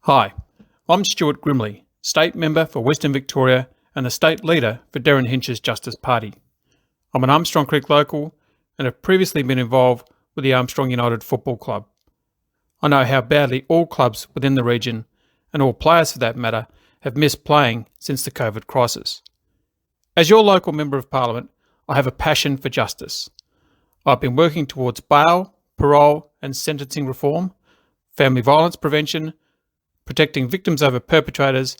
Hi, I'm Stuart Grimley, State Member for Western Victoria and the State Leader for Darren Hinch's Justice Party. I'm an Armstrong Creek local and have previously been involved with the Armstrong United Football Club. I know how badly all clubs within the region, and all players for that matter, have missed playing since the COVID crisis. As your local Member of Parliament, I have a passion for justice. I've been working towards bail, parole and sentencing reform, family violence prevention, protecting victims over perpetrators,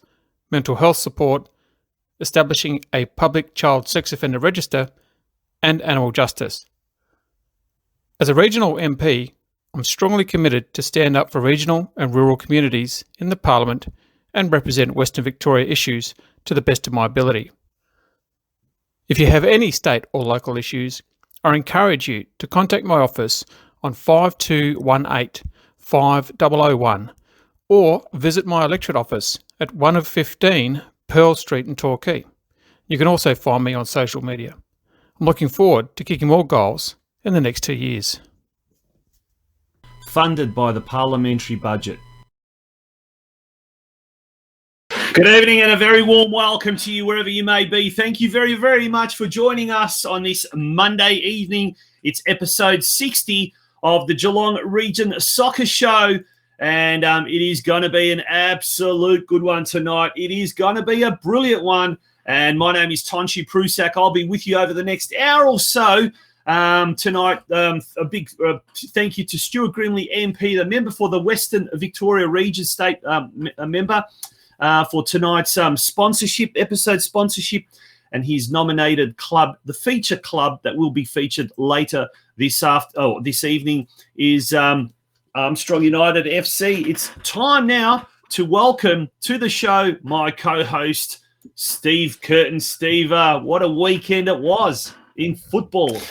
mental health support, establishing a public child sex offender register, and animal justice. As a regional MP, I'm strongly committed to stand up for regional and rural communities in the Parliament and represent Western Victoria issues to the best of my ability. If you have any state or local issues, I encourage you to contact my office on 5218 5001 or visit my electorate office at 1 of 15 Pearl Street in Torquay. You can also find me on social media. I'm looking forward to kicking more goals in the next 2 years. Funded by the parliamentary budget. Good evening and a very warm welcome to you wherever you may be. Thank you very, very much for joining us on this Monday evening. It's episode 60 of the Geelong Region Soccer Show. And it is going to be an absolute good one tonight. It is going to be a brilliant one. And my name is Tonci Prusak. I'll be with you over the next hour or so tonight. A big thank you to Stuart Grimley, MP, the member for the Western Victoria Region State member for tonight's episode sponsorship. And his nominated club, the feature club that will be featured later this evening is Armstrong United FC. It's time now to welcome to the show my co-host, Steve Curtin. Steve, what a weekend it was in football.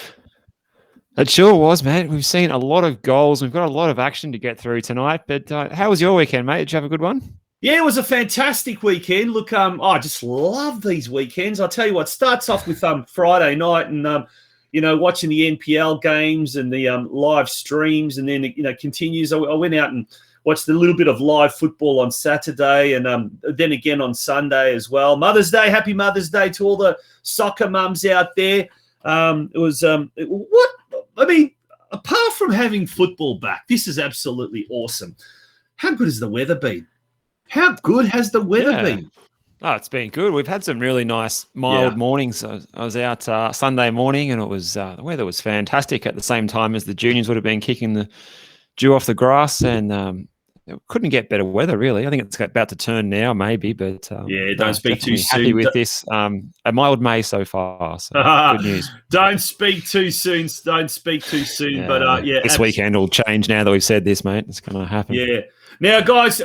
It sure was, mate. We've seen a lot of goals. We've got a lot of action to get through tonight. But how was your weekend, mate? Did you have a good one? Yeah, it was a fantastic weekend. Look, I just love these weekends. I'll tell you what, starts off with Friday night and watching the NPL games and the live streams, and then continues. I went out and watched a little bit of live football on Saturday, and then again on Sunday as well. Mother's Day, happy Mother's Day to all the soccer mums out there. Apart from having football back, this is absolutely awesome. How good has the weather been? How good has the weather been? Oh, it's been good. We've had some really nice, mild mornings. I was out Sunday morning, and it was the weather was fantastic at the same time as the juniors would have been kicking the dew off the grass, and couldn't get better weather, really. I think it's about to turn now, maybe, but don't speak too soon. Happy with this. A mild May so far, so good news. Don't speak too soon. Don't speak too soon. Yeah, but this weekend will change now that we've said this, mate. It's going to happen. Yeah. Now, guys,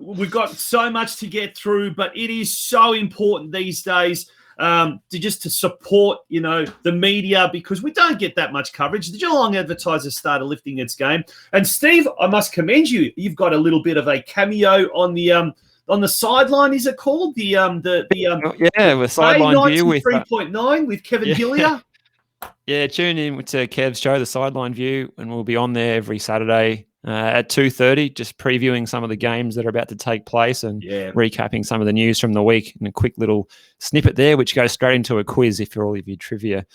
we've got so much to get through, but it is so important these days to support, the media, because we don't get that much coverage. The Geelong Advertiser started lifting its game, and Steve, I must commend you. You've got a little bit of a cameo on the sideline. Is it called with sideline view with 3.9 with Kevin Hillier? Yeah, tune in to Kev's show, The Sideline View, and we'll be on there every Saturday at 2:30, just previewing some of the games that are about to take place and recapping some of the news from the week, and a quick little snippet there, which goes straight into a quiz if you're all of you trivia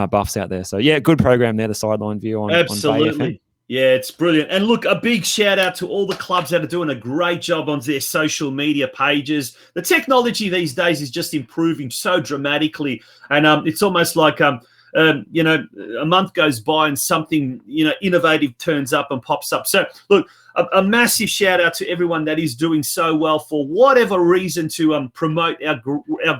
buffs out there. So, good program there, The Sideline View on Absolutely. On Bay FM. Yeah, it's brilliant. And look, a big shout out to all the clubs that are doing a great job on their social media pages. The technology these days is just improving so dramatically, and it's almost like a month goes by and something, innovative turns up and pops up. So look, a massive shout out to everyone that is doing so well for whatever reason to promote our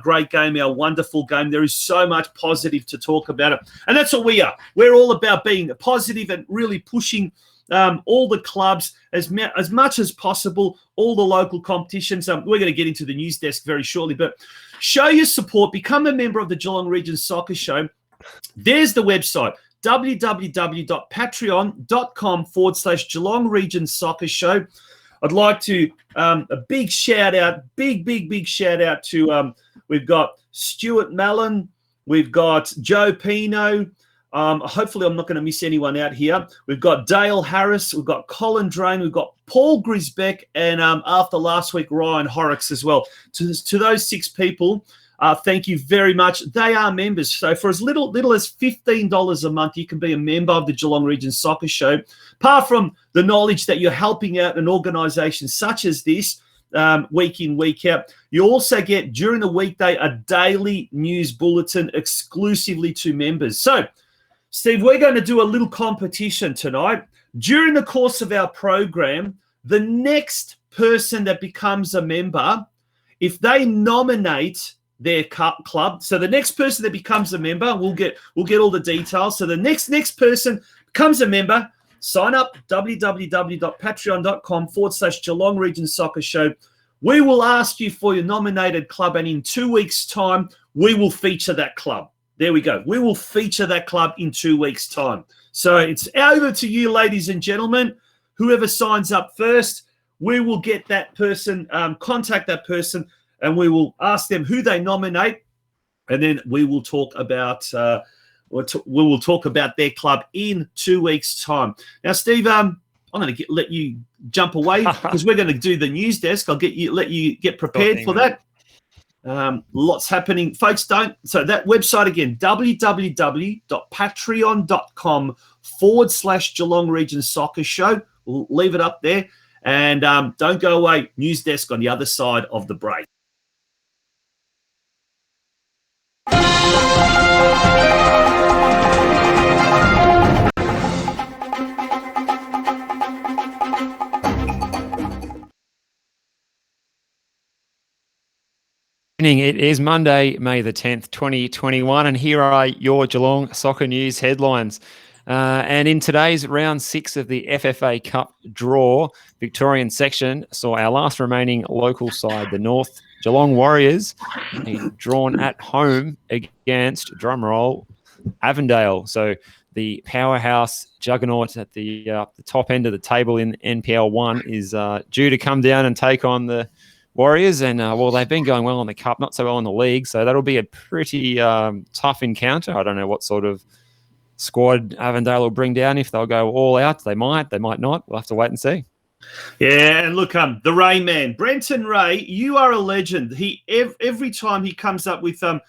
great game, our wonderful game. There is so much positive to talk about it. And that's what we are. We're all about being positive and really pushing all the clubs as much as possible, all the local competitions. We're going to get into the news desk very shortly, but show your support. Become a member of the Geelong Region Soccer Show. There's the website, www.patreon.com/Geelong Region Soccer Show. I'd like to a big shout out, big shout out to we've got Stuart Mallon, we've got Joe Pino, Hopefully I'm not going to miss anyone out here. We've got Dale Harris, we've got Colin Drain, we've got Paul Grisbeck, and after last week, Ryan Horrocks as well. To those 6 people, thank you very much. They are members. So for as little as $15 a month, you can be a member of the Geelong Region Soccer Show. Apart from the knowledge that you're helping out an organisation such as this, week in, week out. You also get, during the weekday, a daily news bulletin exclusively to members. So, Steve, we're going to do a little competition tonight. During the course of our program, the next person that becomes a member, if they nominate their club, so the next person that becomes a member, we'll get all the details. So the next person becomes a member. Sign up, www.patreon.com/Geelong Region Soccer Show. We will ask you for your nominated club, and in 2 weeks' time, we will feature that club. There we go. We will feature that club in 2 weeks' time. So it's over to you, ladies and gentlemen. Whoever signs up first, we will get that person, contact that person, and we will ask them who they nominate, and then we will talk about their club in 2 weeks' time. Now, Steve, I'm going to let you jump away because we're going to do the news desk. Let you get prepared for that. Lots happening, folks. So that website again, www.patreon.com/Geelong Region Soccer Show. We'll leave it up there, and don't go away. News desk on the other side of the break. It is Monday, May the 10th, 2021, and here are your Geelong soccer news headlines. And in today's round 6 of the FFA Cup draw, Victorian section saw our last remaining local side, the North Geelong Warriors, drawn at home against, drumroll, Avondale. So the powerhouse juggernaut at the top end of the table in NPL 1 is due to come down and take on the Warriors, and they've been going well in the Cup, not so well in the league, so that'll be a pretty tough encounter. I don't know what sort of squad Avondale will bring down, if they'll go all out. They might not. We'll have to wait and see. Yeah, and look, the Ray man, Brenton Ray, you are a legend. He every time he comes up with some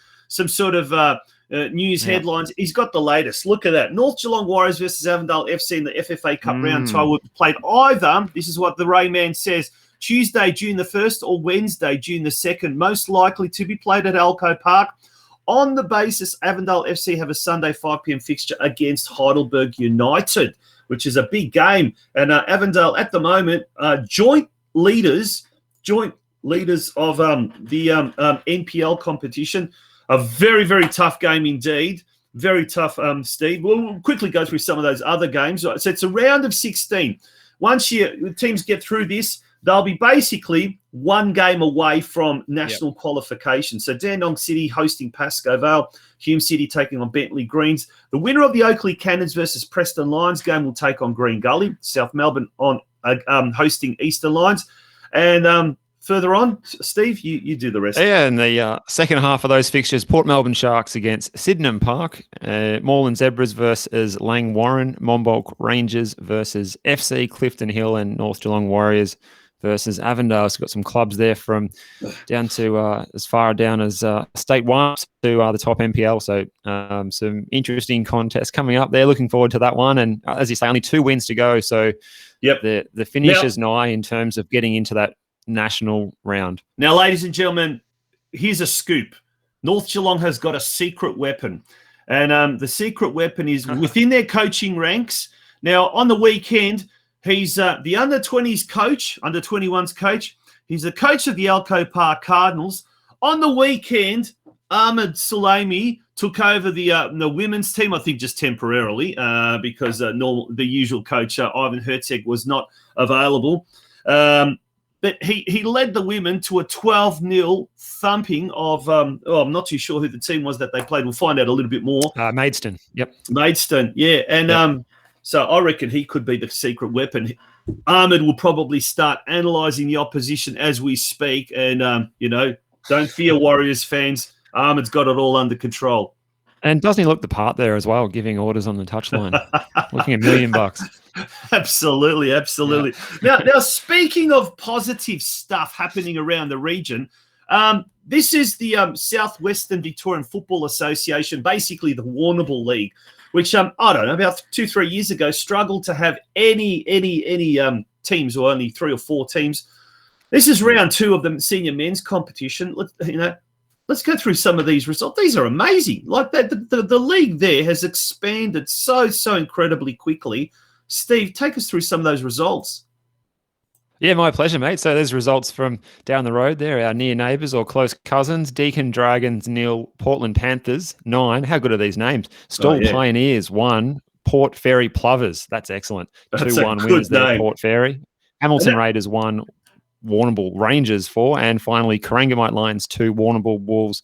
sort of news headlines, he's got the latest. Look at that. North Geelong Warriors versus Avondale FC in the FFA Cup round 12 will be played either, this is what the Ray man says, Tuesday, June the 1st, or Wednesday, June the 2nd, most likely to be played at Alco Park. On the basis, Avondale FC have a Sunday 5 p.m. fixture against Heidelberg United, which is a big game. And Avondale, at the moment, joint leaders of the NPL competition. A very, very tough game indeed. Very tough, Steve. We'll quickly go through some of those other games. So it's a round of 16. Once the teams get through this, they'll be basically one game away from national qualification. So Dandenong City hosting Pascoe Vale, Hume City taking on Bentley Greens. The winner of the Oakley Cannons versus Preston Lions game will take on Green Gully. South Melbourne on hosting Eastern Lions. And further on, Steve, you do the rest. Yeah, and the second half of those fixtures, Port Melbourne Sharks against Sydenham Park, Moreland Zebras versus Lang Warren, Monbulk Rangers versus FC Clifton Hill, and North Geelong Warriors versus Avondale. So we've got some clubs there from down to as far down as State 1 to the top NPL. So some interesting contests coming up there. Looking forward to that one. And as you say, only 2 wins to go. So the finish is nigh in terms of getting into that national round. Now, ladies and gentlemen, here's a scoop. North Geelong has got a secret weapon. And the secret weapon is within their coaching ranks. Now, on the weekend, he's the under-20s coach, under-21s coach. He's the coach of the Alco Park Cardinals. On the weekend, Ahmed Sulaimi took over the women's team, I think just temporarily, because the usual coach, Ivan Herzeg, was not available. But he led the women to a 12-0 thumping of, I'm not too sure who the team was that they played. We'll find out a little bit more. Maidstone, Maidstone, yeah. And so I reckon he could be the secret weapon. Ahmed will probably start analysing the opposition as we speak. And, don't fear, Warriors fans. Ahmed's got it all under control. And doesn't he look the part there as well, giving orders on the touchline? Looking $1 million. Absolutely. Yeah. Now, speaking of positive stuff happening around the region, this is the Southwestern Victorian Football Association, basically the Warrnambool League, which I don't know, about 2-3 years ago struggled to have any teams, or only 3 or 4 teams. This is round 2 of the senior men's competition. Let's go through some of these results. These are amazing. Like the league there has expanded so incredibly quickly. Steve, take us through some of those results. Yeah, my pleasure, mate. So there's results from down the road there, our near neighbours or close cousins. Deakin Dragons 0, Portland Panthers 9. How good are these names? Stall Pioneers 1, Port Fairy Plovers. That's excellent. 2-1 winners there, Port Fairy. Hamilton Raiders 1, Warrnambool Rangers 4, and finally Corangamite Lions 2, Warrnambool Wolves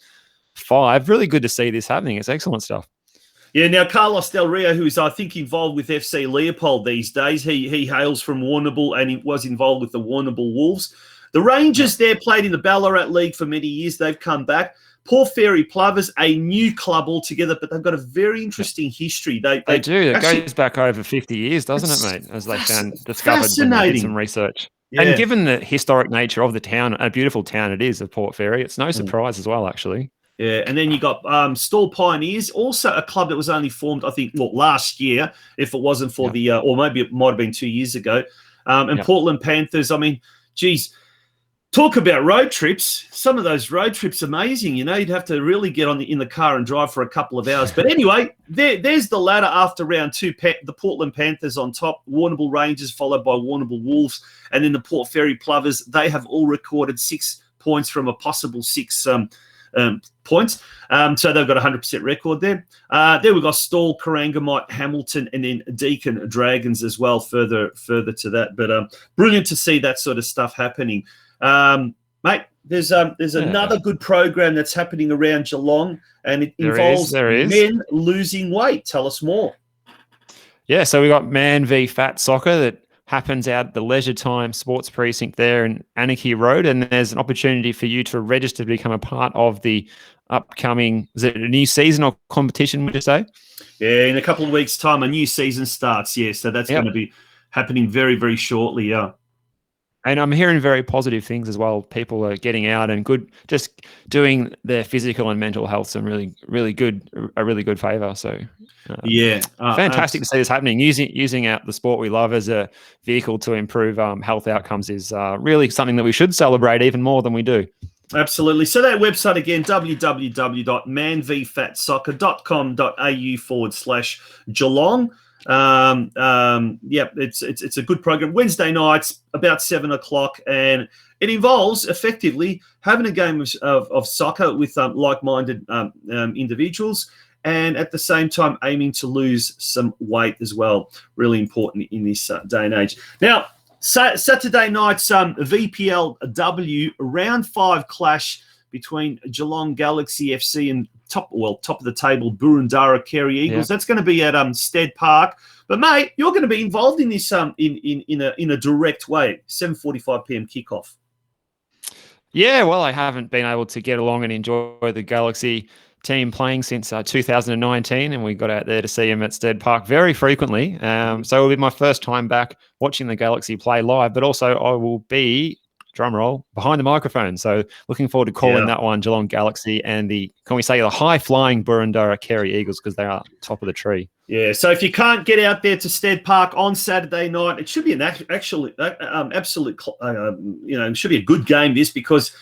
5. Really good to see this happening. It's excellent stuff. Yeah, now Carlos Del Rio, who's I think involved with FC Leopold these days, he hails from Warrnambool and he was involved with the Warrnambool Wolves. The Rangers there played in the Ballarat League for many years. They've come back. Port Fairy Plovers, a new club altogether, but they've got a very interesting history. They do. It goes back over 50 years, doesn't it, mate? As they discovered when they did some research. Yeah. And given the historic nature of the town, a beautiful town it is of Port Fairy, it's no surprise as well, actually. Yeah, and then you got Stall Pioneers, also a club that was only formed, I think, last year, if it wasn't for or maybe it might have been 2 years ago. And Portland Panthers, I mean, geez, talk about road trips. Some of those road trips, amazing. You'd have to really get in the car and drive for a couple of hours. But anyway, there's the ladder after round 2. The Portland Panthers on top, Warrnambool Rangers followed by Warrnambool Wolves, and then the Port Fairy Plovers. They have all recorded 6 points from a possible 6 points. So they've got a 100% record there. There we've got Stall, Corangamite, Hamilton, and then Deakin Dragons as well further to that. But brilliant to see that sort of stuff happening. Mate, there's another good program that's happening around Geelong, and it involves men losing weight. Tell us more. Yeah, so we got Man v Fat Soccer that happens out at the Leisure Time Sports Precinct there in Anarchy Road, and there's an opportunity for you to register to become a part of the upcoming, is it a new season or competition, would you say? Yeah, in a couple of weeks' time, a new season starts, so that's going to be happening very, very shortly, yeah. And I'm hearing very positive things as well. People are getting out and just doing their physical and mental health some a really good favour. So fantastic to see this happening. Using out the sport we love as a vehicle to improve health outcomes is really something that we should celebrate even more than we do. Absolutely. So that website again, www.manvfatSoccer.com.au/Geelong. It's a good program. Wednesday nights about 7:00, and it involves effectively having a game of soccer with like-minded individuals, and at the same time aiming to lose some weight as well. Really important in this day and age. Now, Saturday night's VPLW round 5 clash between Geelong Galaxy FC and top of the table Burundara Carey Eagles. That's going to be at Stead Park. But mate, you're going to be involved in this in a direct way. 7:45 p.m. kickoff. Yeah, well, I haven't been able to get along and enjoy the Galaxy team playing since 2019, and we got out there to see them at Stead Park very frequently. So it'll be my first time back watching the Galaxy play live, but also I will be, drum roll, behind the microphone. So looking forward to calling that one, Geelong Galaxy and the high-flying Burundara Carey Eagles, because they are top of the tree. Yeah, so if you can't get out there to Stead Park on Saturday night, it should be an absolute, it should be a good game, this, because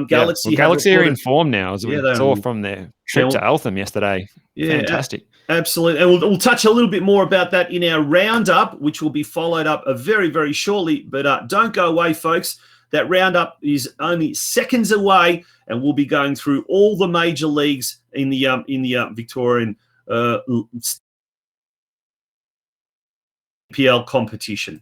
Galaxy are in form now, as we saw from their trip to Eltham yesterday. Yeah, fantastic. Absolutely. And we'll touch a little bit more about that in our roundup, which will be followed up very, very shortly. But don't go away, folks. That roundup is only seconds away, and we'll be going through all the major leagues in the Victorian PL competition.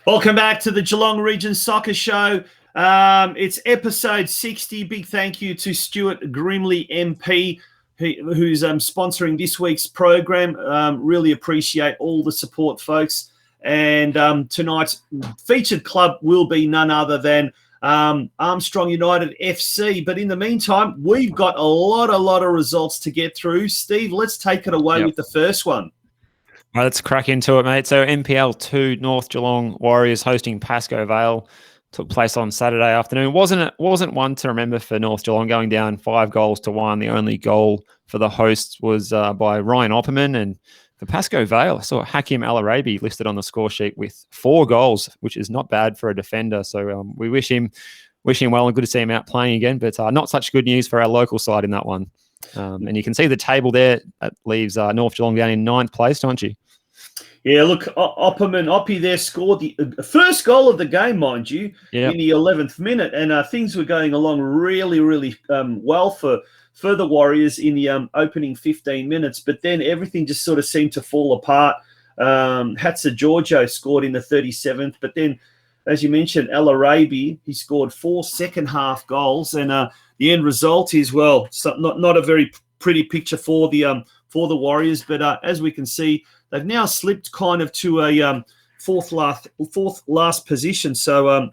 Welcome back to the Geelong Region Soccer Show. It's episode 60. Big thank you to Stuart Grimley MP, who's sponsoring this week's program. Really appreciate all the support, folks. And tonight's featured club will be none other than Armstrong United FC. But in the meantime, we've got a lot of results to get through. Steve, let's take it away with the first one. All right, let's crack into it, mate. So NPL 2, North Geelong Warriors hosting Pascoe Vale took place on Saturday afternoon. Wasn't one to remember for North Geelong, going down 5-1. The only goal for the hosts was by Ryan Opperman. And for Pascoe Vale, I saw Hakim Al-Arabi listed on the score sheet with 4 goals, which is not bad for a defender. So we wish him well, and good to see him out playing again. But not such good news for our local side in that one. And you can see the table there. That leaves North Geelong down in 9th place, don't you? Yeah, look, Oppie there scored the first goal of the game, mind you, in the 11th minute. And things were going along really well for the Warriors in the opening 15 minutes. But then everything just sort of seemed to fall apart. Hatsa Giorgio scored in the 37th. But then, as you mentioned, El Arabi, he scored 4 second-half goals. And the end result is, well, not a very pretty picture for the Warriors. But as we can see, they've now slipped kind of to a fourth last position. So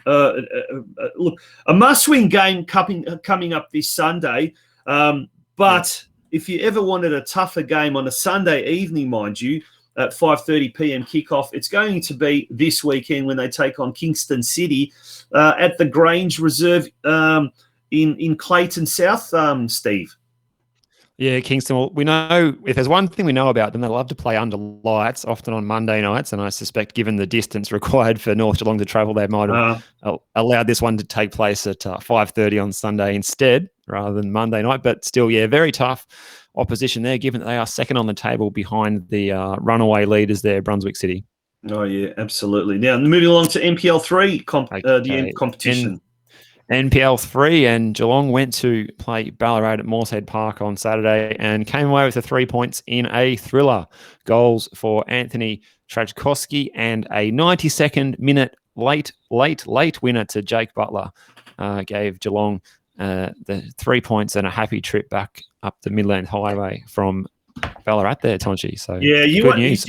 look, a must-win game coming up this Sunday. But if you ever wanted a tougher game on a Sunday evening, mind you, at 5:30 p.m. kickoff, it's going to be this weekend when they take on Kingston City at the Grange Reserve in Clayton South, Steve. Yeah, Kingston. Well, we know if there's one thing we know about them, they love to play under lights, often on Monday nights. And I suspect, given the distance required for North Geelong to travel, they might have allowed this one to take place at 5:30 on Sunday instead, rather than Monday night. But still, yeah, very tough opposition there, given that they are second on the table behind the runaway leaders there, Brunswick City. Oh yeah, absolutely. Now moving along to NPL 3 the end competition. NPL 3, and Geelong went to play Ballarat at Moorshead Park on Saturday and came away with the 3 points in a thriller. Goals for Anthony Trajkowski and a 92nd minute late winner to Jake Butler gave Geelong the 3 points and a happy trip back up the Midland Highway from Ballarat there, Tonci. So yeah, good news.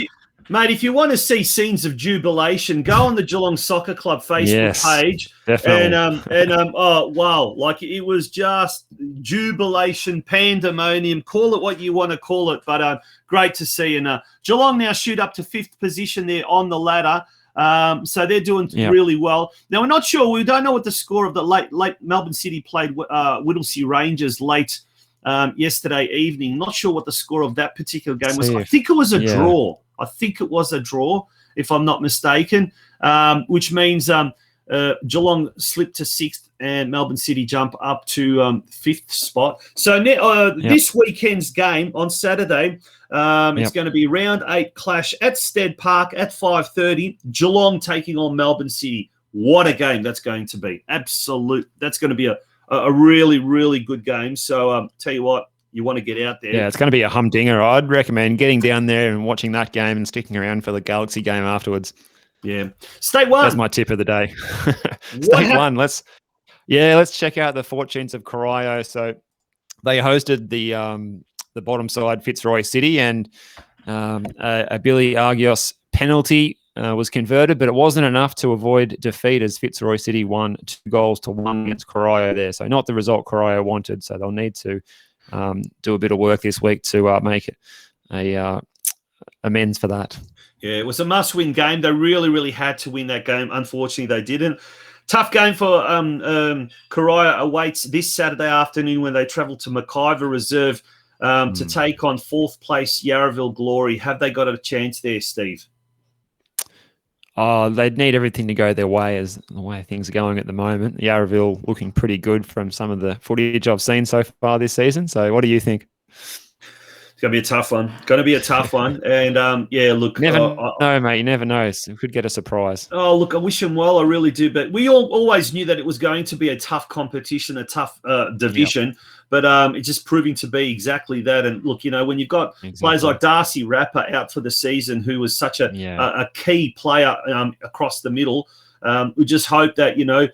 Mate, if you want to see scenes of jubilation, go on the Geelong Soccer Club Facebook page. Definitely. And oh wow, like it was just jubilation, pandemonium. Call it what you want to call it, but great to see. And Geelong now shoot up to 5th position there on the ladder. So they're doing really well. Now we're not sure. We don't know what the score of the late Melbourne City played Whittlesea Rangers late yesterday evening. Not sure what the score of that particular game was. I think it was a draw. I think it was a draw, if I'm not mistaken, which means Geelong slipped to 6th and Melbourne City jump up to 5th spot. So this weekend's game on Saturday, it's going to be round 8 clash at Stead Park at 5:30. Geelong taking on Melbourne City. What a game that's going to be. Absolute. That's going to be a really good game. So tell you what, you want to get out there. Yeah, it's going to be a humdinger. I'd recommend getting down there and watching that game and sticking around for the Galaxy game afterwards. Yeah. State 1. That's my tip of the day. State 1. Let's check out the fortunes of Corio. So they hosted the bottom side, Fitzroy City, and a Billy Argios penalty was converted, but it wasn't enough to avoid defeat as Fitzroy City won 2-1 against Corio there. So not the result Corio wanted. So they'll need to do a bit of work this week to make a amends for that. Yeah, it was a must-win game. They really had to win that game. Unfortunately, they didn't. Tough game for Corio awaits this Saturday afternoon when they travel to McIver Reserve to take on 4th place Yarraville Glory. Have they got a chance there, Steve? They'd need everything to go their way as the way things are going at the moment. Yarraville looking pretty good from some of the footage I've seen so far this season. So what do you think? It's going to be a tough one. Going to be a tough one. And, yeah, look. Never know, mate. You never know. So we could get a surprise. Oh, look, I wish him well. I really do. But we always knew that it was going to be a tough competition, a tough division. Yep. But it's just proving to be exactly that. And, look, when you've got players like Darcy Rapper out for the season, who was such a key player across the middle, we just hope that,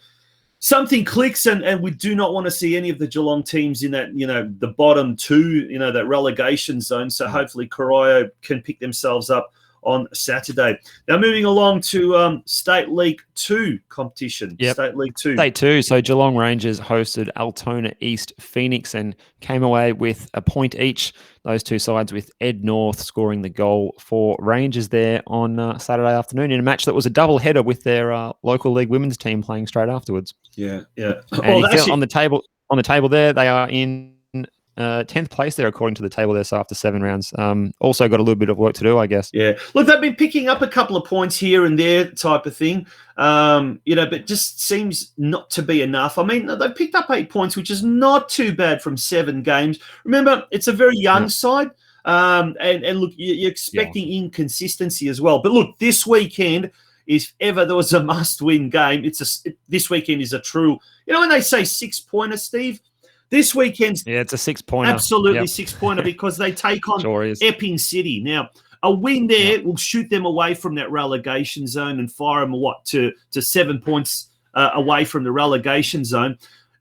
something clicks, and we do not want to see any of the Geelong teams in that, the bottom two, that relegation zone. So hopefully Corio can pick themselves up on Saturday. Now moving along to State League 2 competition. Yep. State League 2. State 2. So Geelong Rangers hosted Altona East Phoenix and came away with a point each. Those two sides, with Ed North scoring the goal for Rangers there on Saturday afternoon in a match that was a double header with their local league women's team playing straight afterwards. Yeah. And on the table there, they are in 10th place there, according to the table there, so after 7 rounds. Also got a little bit of work to do, I guess. Yeah. Look, they've been picking up a couple of points here and there type of thing, but just seems not to be enough. I mean, they've picked up 8 points, which is not too bad from 7 games. Remember, it's a very young side, and look, you're expecting inconsistency as well. But look, this weekend, if ever there was a must-win game, this weekend is a true, when they say 6-pointer, Steve, this weekend's it's a 6-pointer. Absolutely 6-pointer because they take on Epping City. Now, a win there will shoot them away from that relegation zone and fire them, to 7 points away from the relegation zone.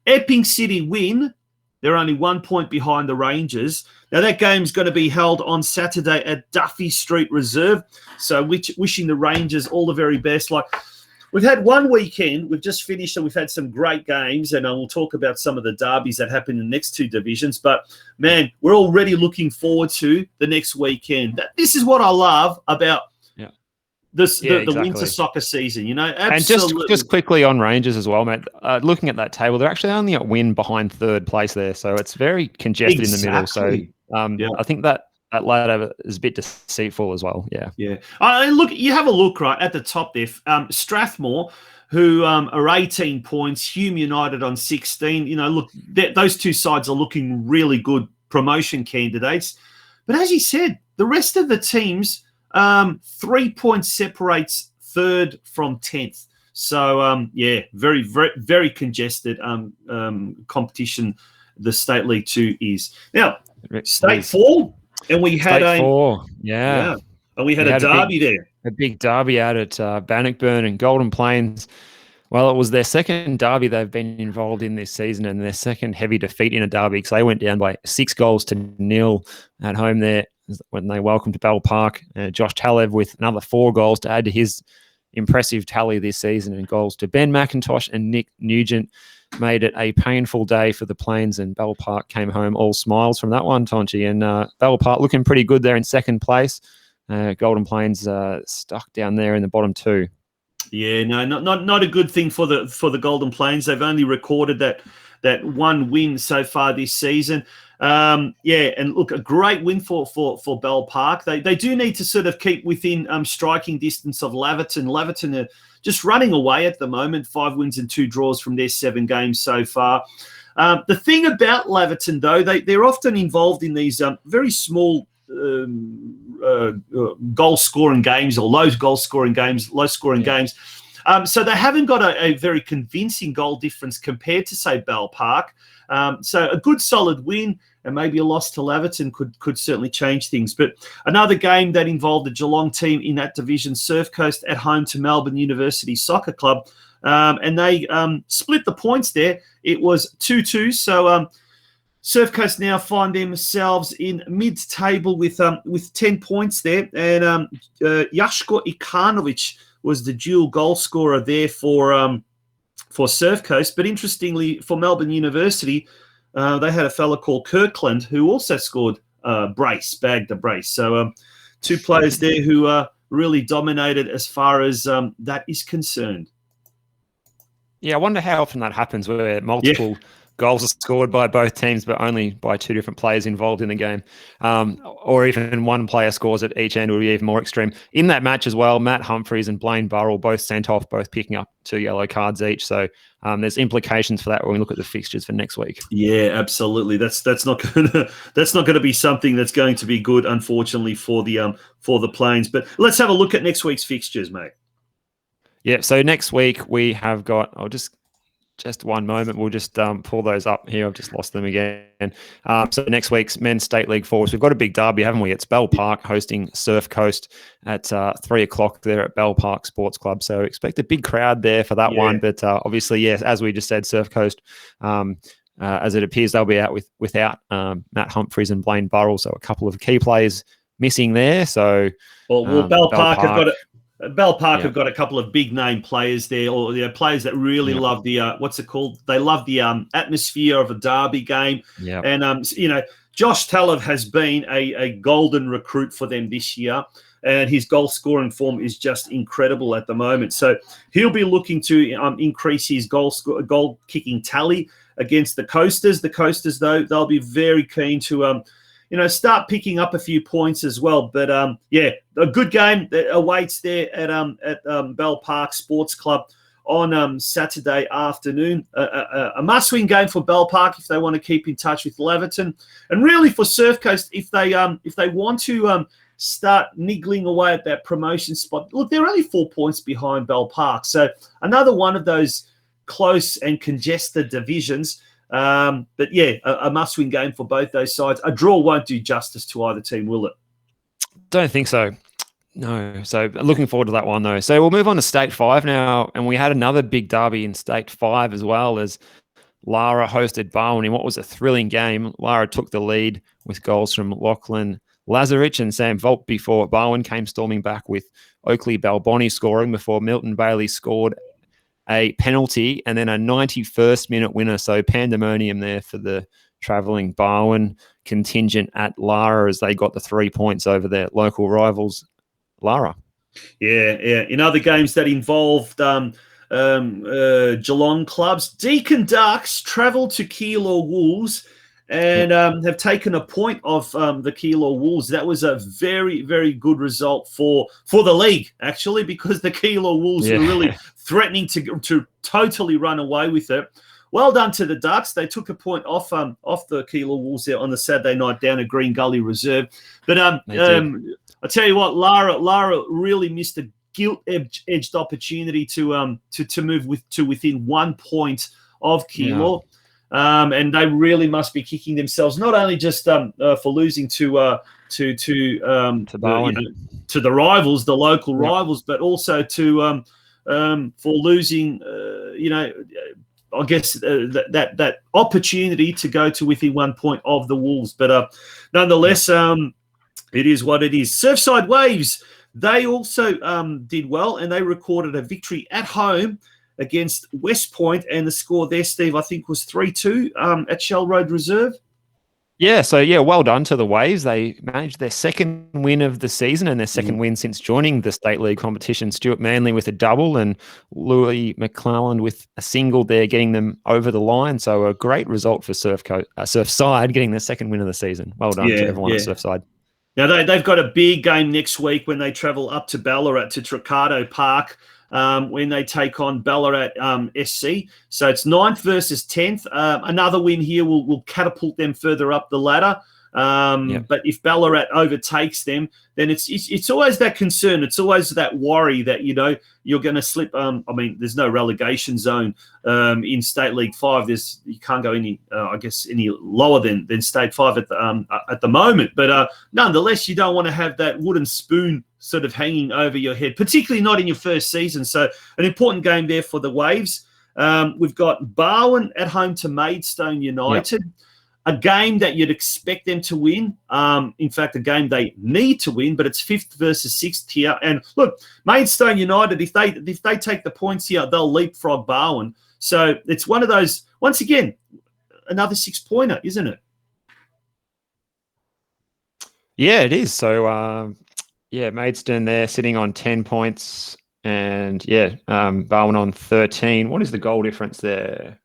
Epping City win. They're only 1 point behind the Rangers. Now, that game's going to be held on Saturday at Duffy Street Reserve. So wishing the Rangers all the very best. We've had one weekend, we've just finished, and we've had some great games, and we'll talk about some of the derbies that happen in the next 2 divisions. But, man, we're already looking forward to the next weekend. This is what I love about the winter soccer season, Absolutely. And just quickly on Rangers as well, mate, looking at that table, they're actually only a win behind 3rd place there, so it's very congested in the middle. So I think that ladder is a bit deceitful as well. Yeah. Look, you have a look right at the top there. Strathmore, who are 18 points, Hume United on 16. Look, those two sides are looking really good promotion candidates. But as you said, the rest of the teams, 3 points separates 3rd from 10th. So, very, very, very congested competition the State League 2 is. Now, State 4. And we had and we had a derby there. A big derby out at Bannockburn and Golden Plains. Well, it was their second derby they've been involved in this season and their second heavy defeat in a derby because they went down by 6-0 at home there when they welcomed Bell Park. Josh Talev with another 4 goals to add to his impressive tally this season, and goals to Ben McIntosh and Nick Nugent made it a painful day for the Plains, and Bell Park came home all smiles from that one, Tonci. And Bell Park looking pretty good there in 2nd place. Golden Plains stuck down there in the bottom 2. Yeah, no, not a good thing for the Golden Plains. They've only recorded that 1 win so far this season. And look, a great win for Bell Park. They do need to sort of keep within striking distance of Laverton. Laverton are just running away at the moment, 5 wins and 2 draws from their 7 games so far. The thing about Laverton, though, they're often involved in these very small goal-scoring games or low-scoring games. So they haven't got a very convincing goal difference compared to, say, Bell Park. So a good solid win and maybe a loss to Laverton could certainly change things. But another game that involved the Geelong team in that division, Surf Coast at home to Melbourne University Soccer Club. And they split the points there. It was 2-2. So Surf Coast now find themselves in mid-table with 10 points there. And Jaško Ikanovic was the dual goal scorer there for Surf Coast. But interestingly, for Melbourne University, they had a fella called Kirkland who also scored bagged a brace. So 2 players there who really dominated as far as that is concerned. Yeah, I wonder how often that happens where multiple goals are scored by both teams, but only by two different players involved in the game. Or even one player scores at each end would be even more extreme. In that match as well, Matt Humphries and Blaine Burrell both sent off, both picking up 2 yellow cards each. So there's implications for that when we look at the fixtures for next week. Yeah, absolutely. That's not gonna be something that's going to be good, unfortunately, for the Plains. But let's have a look at next week's fixtures, mate. Yeah, so next week we have got, just one moment, we'll just pull those up here. I've just lost them again. So next week's Men's State League Forwards, we've got a big derby, haven't we? It's Bell Park hosting Surf Coast at 3 o'clock there at Bell Park Sports Club. So expect a big crowd there for that one. But obviously, yes, as we just said, Surf Coast, as it appears, they'll be out without Matt Humphries and Blaine Burrell. So a couple of key players missing there. So Bell Park have got it. Bell Park have got a couple of big name players there, or players that really love the what's it called? They love the atmosphere of a derby game. Yeah. And Josh Talov has been a golden recruit for them this year, and his goal scoring form is just incredible at the moment. So he'll be looking to increase his goal kicking tally against the Coasters. The Coasters, though, they'll be very keen to start picking up a few points as well. But a good game that awaits there at Bell Park Sports Club on Saturday afternoon. A must-win game for Bell Park if they want to keep in touch with Laverton, and really for Surf Coast if they want to start niggling away at that promotion spot. Look, they're only 4 points behind Bell Park, so another one of those close and congested divisions. But yeah, a must-win game for both those sides. A draw won't do justice to either team, will it? Don't think so. No. So looking forward to that one, though. So we'll move on to State 5 now. And we had another big derby in State 5 as well, as Lara hosted Barwon in what was a thrilling game. Lara took the lead with goals from Lachlan Lazarich and Sam Volk before Barwon came storming back with Oakley Balboni scoring before Milton Bailey scored a penalty and then a 91st minute winner. So pandemonium there for the travelling Barwon contingent at Lara as they got the 3 points over their local rivals, Lara. Yeah. In other games that involved Geelong clubs, Deakin Ducks travelled to Keilor Wolves and have taken a point off the Keilor Wolves. That was a very, very good result for the league, actually, because the Keilor Wolves were really threatening to totally run away with it. Well done to the Ducks. They took a point off the Keilor Wolves there on the Saturday night down at Green Gully Reserve. But I tell you what, Lara really missed a gilt-edged opportunity to move to within 1 point of Keilor. Yeah. And they really must be kicking themselves, not only just for losing to Barwon, to the rivals, the local rivals, but also for losing, I guess that opportunity to go to within 1 point of the Wolves. But nonetheless, it is what it is. Surfside Waves, they also did well, and they recorded a victory at home against West Point, and the score there, Steve, I think was 3-2 at Shell Road Reserve. Well done to the Waves. They managed their second win of the season and their second win since joining the State League competition. Stuart Manley with a double and Louis McClelland with a single there, getting them over the line. So a great result for Surfside, getting their second win of the season. Well done to everyone at Surfside. Now, they've got a big game next week when they travel up to Ballarat to Tricado Park. When they take on Ballarat SC. So it's 9th versus 10th. Another win here will catapult them further up the ladder. But if Ballarat overtakes them, then it's always that concern. It's always that worry that, you're going to slip. There's no relegation zone in State League 5. You can't go any lower than State 5 at the moment. But nonetheless, you don't want to have that wooden spoon sort of hanging over your head, particularly not in your first season. So an important game there for the Waves. We've got Barwon at home to Maidstone United. A game that you'd expect them to win. In fact, a game they need to win, but it's 5th versus 6th here. And look, Maidstone United, if they take the points here, they'll leapfrog Barwon. So it's one of those, once again, another 6-pointer, isn't it? Yeah, it is. So, Maidstone there sitting on 10 points and, Barwon on 13. What is the goal difference there?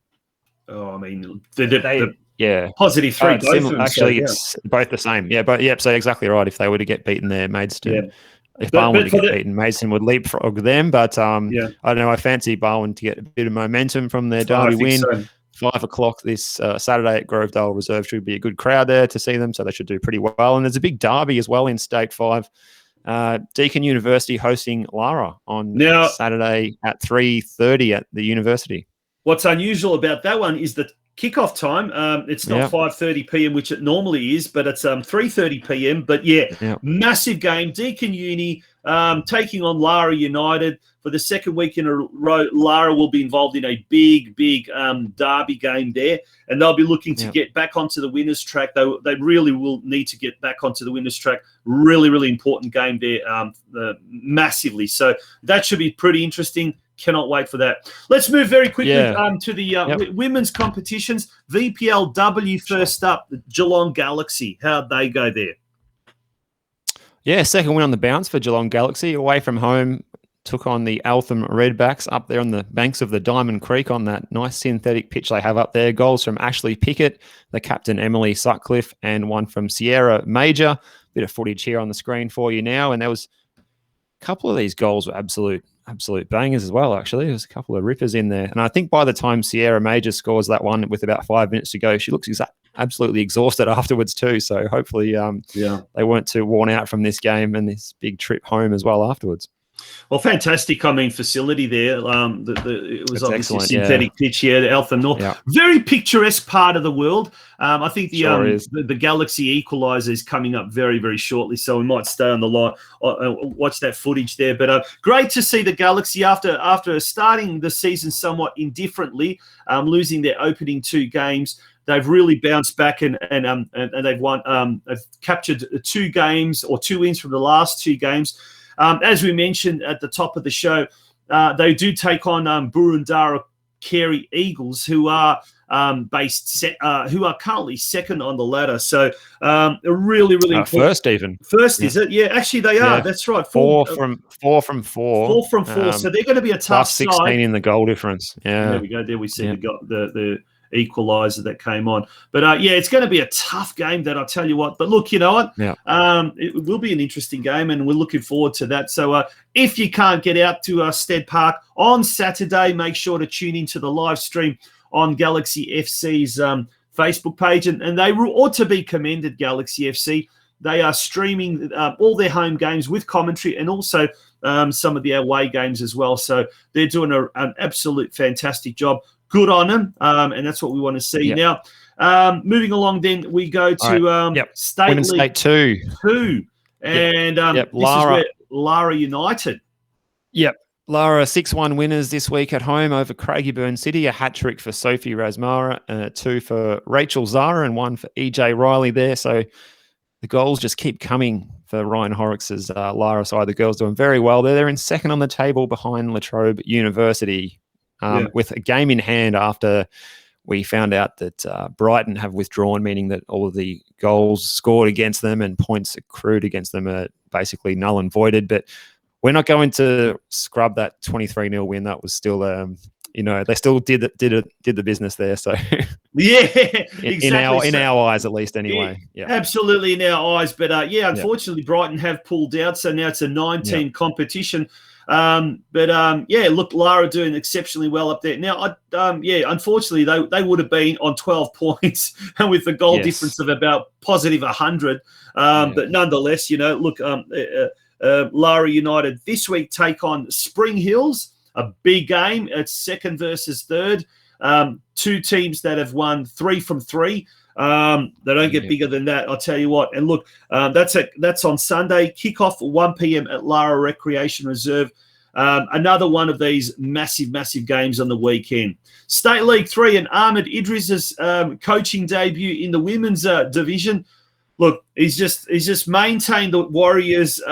I mean, the positive 3, both of them. Actually, it's both the same. Yeah, but so exactly right. If they were to get beaten there, Maidstone. If Barwon were to get beaten, Maidstone would leapfrog them. But I don't know. I fancy Barwon to get a bit of momentum from their derby win. So. 5 o'clock this Saturday at Grovedale Reserve should be a good crowd there to see them, so they should do pretty well. And there's a big derby as well in State 5. Deakin University hosting Lara on Saturday at 3:30 at the university. What's unusual about that one is the kickoff time. It's not 5:30 p.m., which it normally is, but it's 3:30 p.m. But massive game. Deakin Uni taking on Lara United for the second week in a row. Lara will be involved in a big derby game there, and they'll be looking to get back onto the winners' track. They really will need to get back onto the winners' track. Really important game there, massively. So that should be pretty interesting. Cannot wait for that. Let's move very quickly to the women's competitions. VPLW first up, the Geelong Galaxy. How'd they go there? Yeah, second win on the bounce for Geelong Galaxy. Away from home, took on the Eltham Redbacks up there on the banks of the Diamond Creek on that nice synthetic pitch they have up there. Goals from Ashley Pickett, the captain Emily Sutcliffe, and one from Sierra Major. Bit of footage here on the screen for you now. And there was a couple of these goals were absolute bangers as well, actually. There's a couple of rippers in there. And I think by the time Sierra Major scores that one with about 5 minutes to go, she looks absolutely exhausted afterwards too. So hopefully they weren't too worn out from this game and this big trip home as well afterwards. Well, fantastic, facility there. It was obviously synthetic pitch here, the Eltham North. Yeah. Very picturesque part of the world. I think the Galaxy equaliser is coming up very, very shortly, so we might stay on the line, watch that footage there. But great to see the Galaxy after starting the season somewhat indifferently, losing their opening 2 games. They've really bounced back and they've won. They've captured 2 games or 2 wins from the last 2 games. As we mentioned at the top of the show, they do take on Burundara Carey Eagles, who are currently second on the ladder. So really important. First, is it? Yeah, actually they are. That's right. 4 from 4. 4 from 4. So they're going to be a tough side. 16 in the goal difference. Yeah, there we go. There we see the equaliser that came on. But it's going to be a tough game, that I'll tell you what. But look, you know what? Yeah. It will be an interesting game, and we're looking forward to that. So if you can't get out to Stead Park on Saturday, make sure to tune into the live stream on Galaxy FC's Facebook page. And they ought to be commended, Galaxy FC. They are streaming all their home games with commentary, and also some of the away games as well. So they're doing an absolute fantastic job. Good on them, and that's what we want to see. Now, moving along, then we go to State Women's League State 2. And this is where Lara United. Yep. Lara 6-1 winners this week at home over Craigieburn City. A hat-trick for Sophie Rasmara, 2 for Rachel Zara, and 1 for EJ Riley there. So the goals just keep coming for Ryan Horrocks' Lara side. The girls doing very well there. They're in second on the table behind La Trobe University. With a game in hand after we found out that Brighton have withdrawn, meaning that all of the goals scored against them and points accrued against them are basically null and voided. But we're not going to scrub that 23-0 win. That was still, they still did the business there. So exactly. in our eyes, at least, anyway. Yeah, absolutely in our eyes. But unfortunately, Brighton have pulled out, so now it's a 9-team competition. Look, Lara doing exceptionally well up there. Now, unfortunately, they would have been on 12 points and with the goal difference of about positive 100. But nonetheless, look, Lara United this week take on Spring Hills, a big game. It's second versus third. 2 teams that have won 3 from 3. They don't get bigger than that, I'll tell you what. And look, that's on Sunday. Kickoff at 1 p.m. at Lara Recreation Reserve. Another one of these massive games on the weekend. State League 3 and Ahmed Idris's coaching debut in the women's division. Look, he's just maintained the Warriors'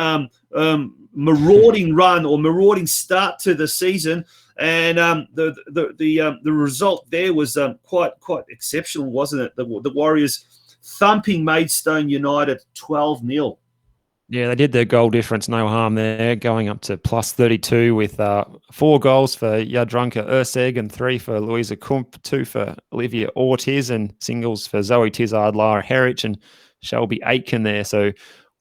marauding run or marauding start to the season. And the result there was quite exceptional, wasn't it? The Warriors thumping Maidstone United 12-0. Yeah, they did their goal difference, no harm there, going up to plus 32 with 4 goals for Jadranka Urseg and 3 for Louisa Kump, 2 for Olivia Ortiz, and singles for Zoe Tizard, Lara Herrich, and Shelby Aitken there. So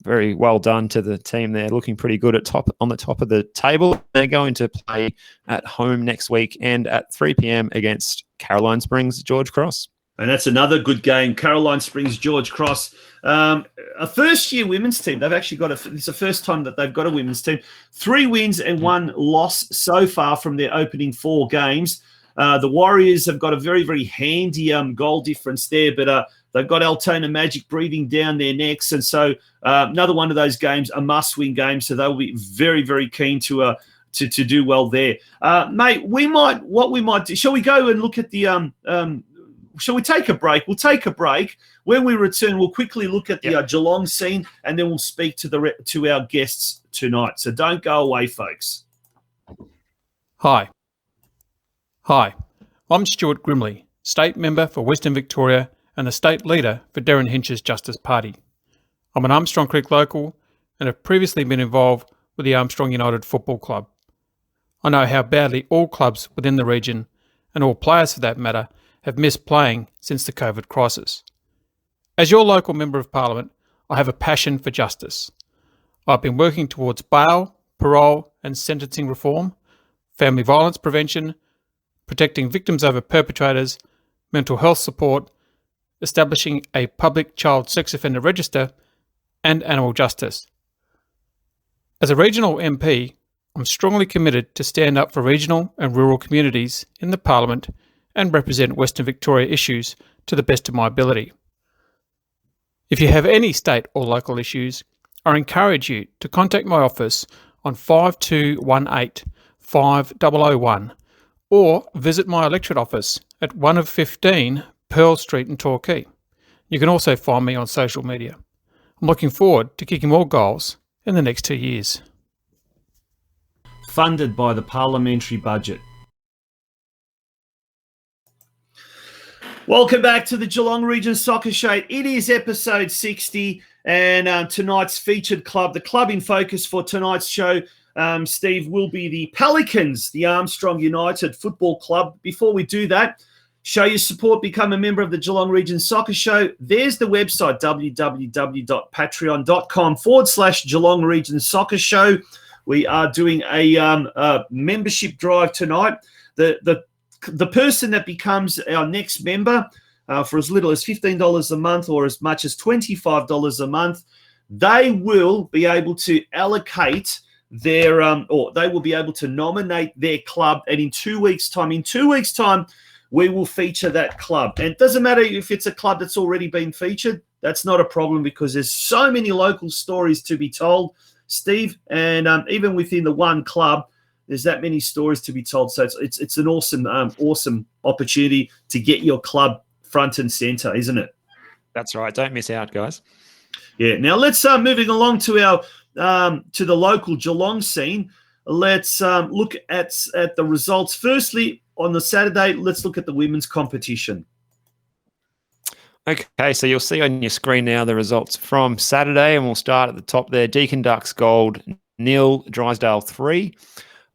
very well done to the team there, looking pretty good on the top of the table. They're going to play at home next week and at 3 p.m. against Caroline Springs George Cross. And that's another good game. Caroline Springs, George Cross. A first-year women's team. They've actually got it's the first time that they've got a women's team. 3 wins and 1 loss so far from their opening 4 games. The Warriors have got a very, very handy goal difference there, but they've got Altona Magic breathing down their necks. And so another one of those games, a must-win game. So they'll be very, very keen to do well there. Mate, what we might do, shall we go and look at the shall we take a break? We'll take a break. When we return, we'll quickly look at the Geelong scene, and then we'll speak to our guests tonight. So don't go away, folks. Hi, I'm Stuart Grimley, State Member for Western Victoria and the State Leader for Darren Hinch's Justice Party. I'm an Armstrong Creek local and have previously been involved with the Armstrong United Football Club. I know how badly all clubs within the region, and all players for that matter, have missed playing since the COVID crisis. As your local Member of Parliament, I have a passion for justice. I've been working towards bail, parole and sentencing reform, family violence prevention, protecting victims over perpetrators, mental health support, establishing a public child sex offender register, and animal justice. As a regional MP, I'm strongly committed to stand up for regional and rural communities in the Parliament and represent Western Victoria issues to the best of my ability. If you have any state or local issues, I encourage you to contact my office on 5218 5001 or visit my electorate office at 1 of 15 Pearl Street in Torquay. You can also find me on social media. I'm looking forward to kicking more goals in the next 2 years. Funded by the parliamentary budget. Welcome back to the Geelong Region Soccer Show. It is episode 60 and tonight's featured club, the club in focus for tonight's show, Steve, will be the Pelicans, the Armstrong United Football Club. Before we do that, show your support, become a member of the Geelong Region Soccer Show. There's the website, www.patreon.com/Geelong Region Soccer Show. We are doing a membership drive tonight. The person that becomes our next member for as little as $15 a month or as much as $25 a month, they will be able to allocate their or they will be able to nominate their club. And in 2 weeks' time, we will feature that club. And it doesn't matter if it's a club that's already been featured. That's not a problem because there's so many local stories to be told, Steve. And even within the one club, there's that many stories to be told. So it's an awesome opportunity to get your club front and center, isn't it? That's right. Don't miss out, guys. Yeah. Now let's moving along to our to the local Geelong scene. Let's look at the results. Firstly, on the Saturday, let's look at the women's competition. Okay, so you'll see on your screen now the results from Saturday, and we'll start at the top there. Deakin Ducks Gold 0, Drysdale 3.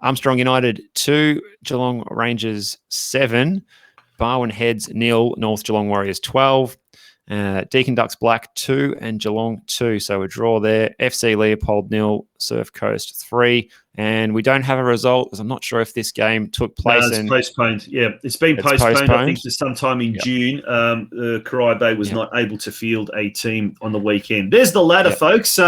Armstrong United 2, Geelong Rangers 7, Barwon Heads 0, North Geelong Warriors 12, Deakin Ducks Black 2 and Geelong 2. So a draw there. FC Leopold 0, Surf Coast 3. And we don't have a result because I'm not sure if this game took place. No, it's postponed. Yeah, it's been postponed. I think to sometime in June. Corai Bay was not able to field a team on the weekend. There's the ladder, folks.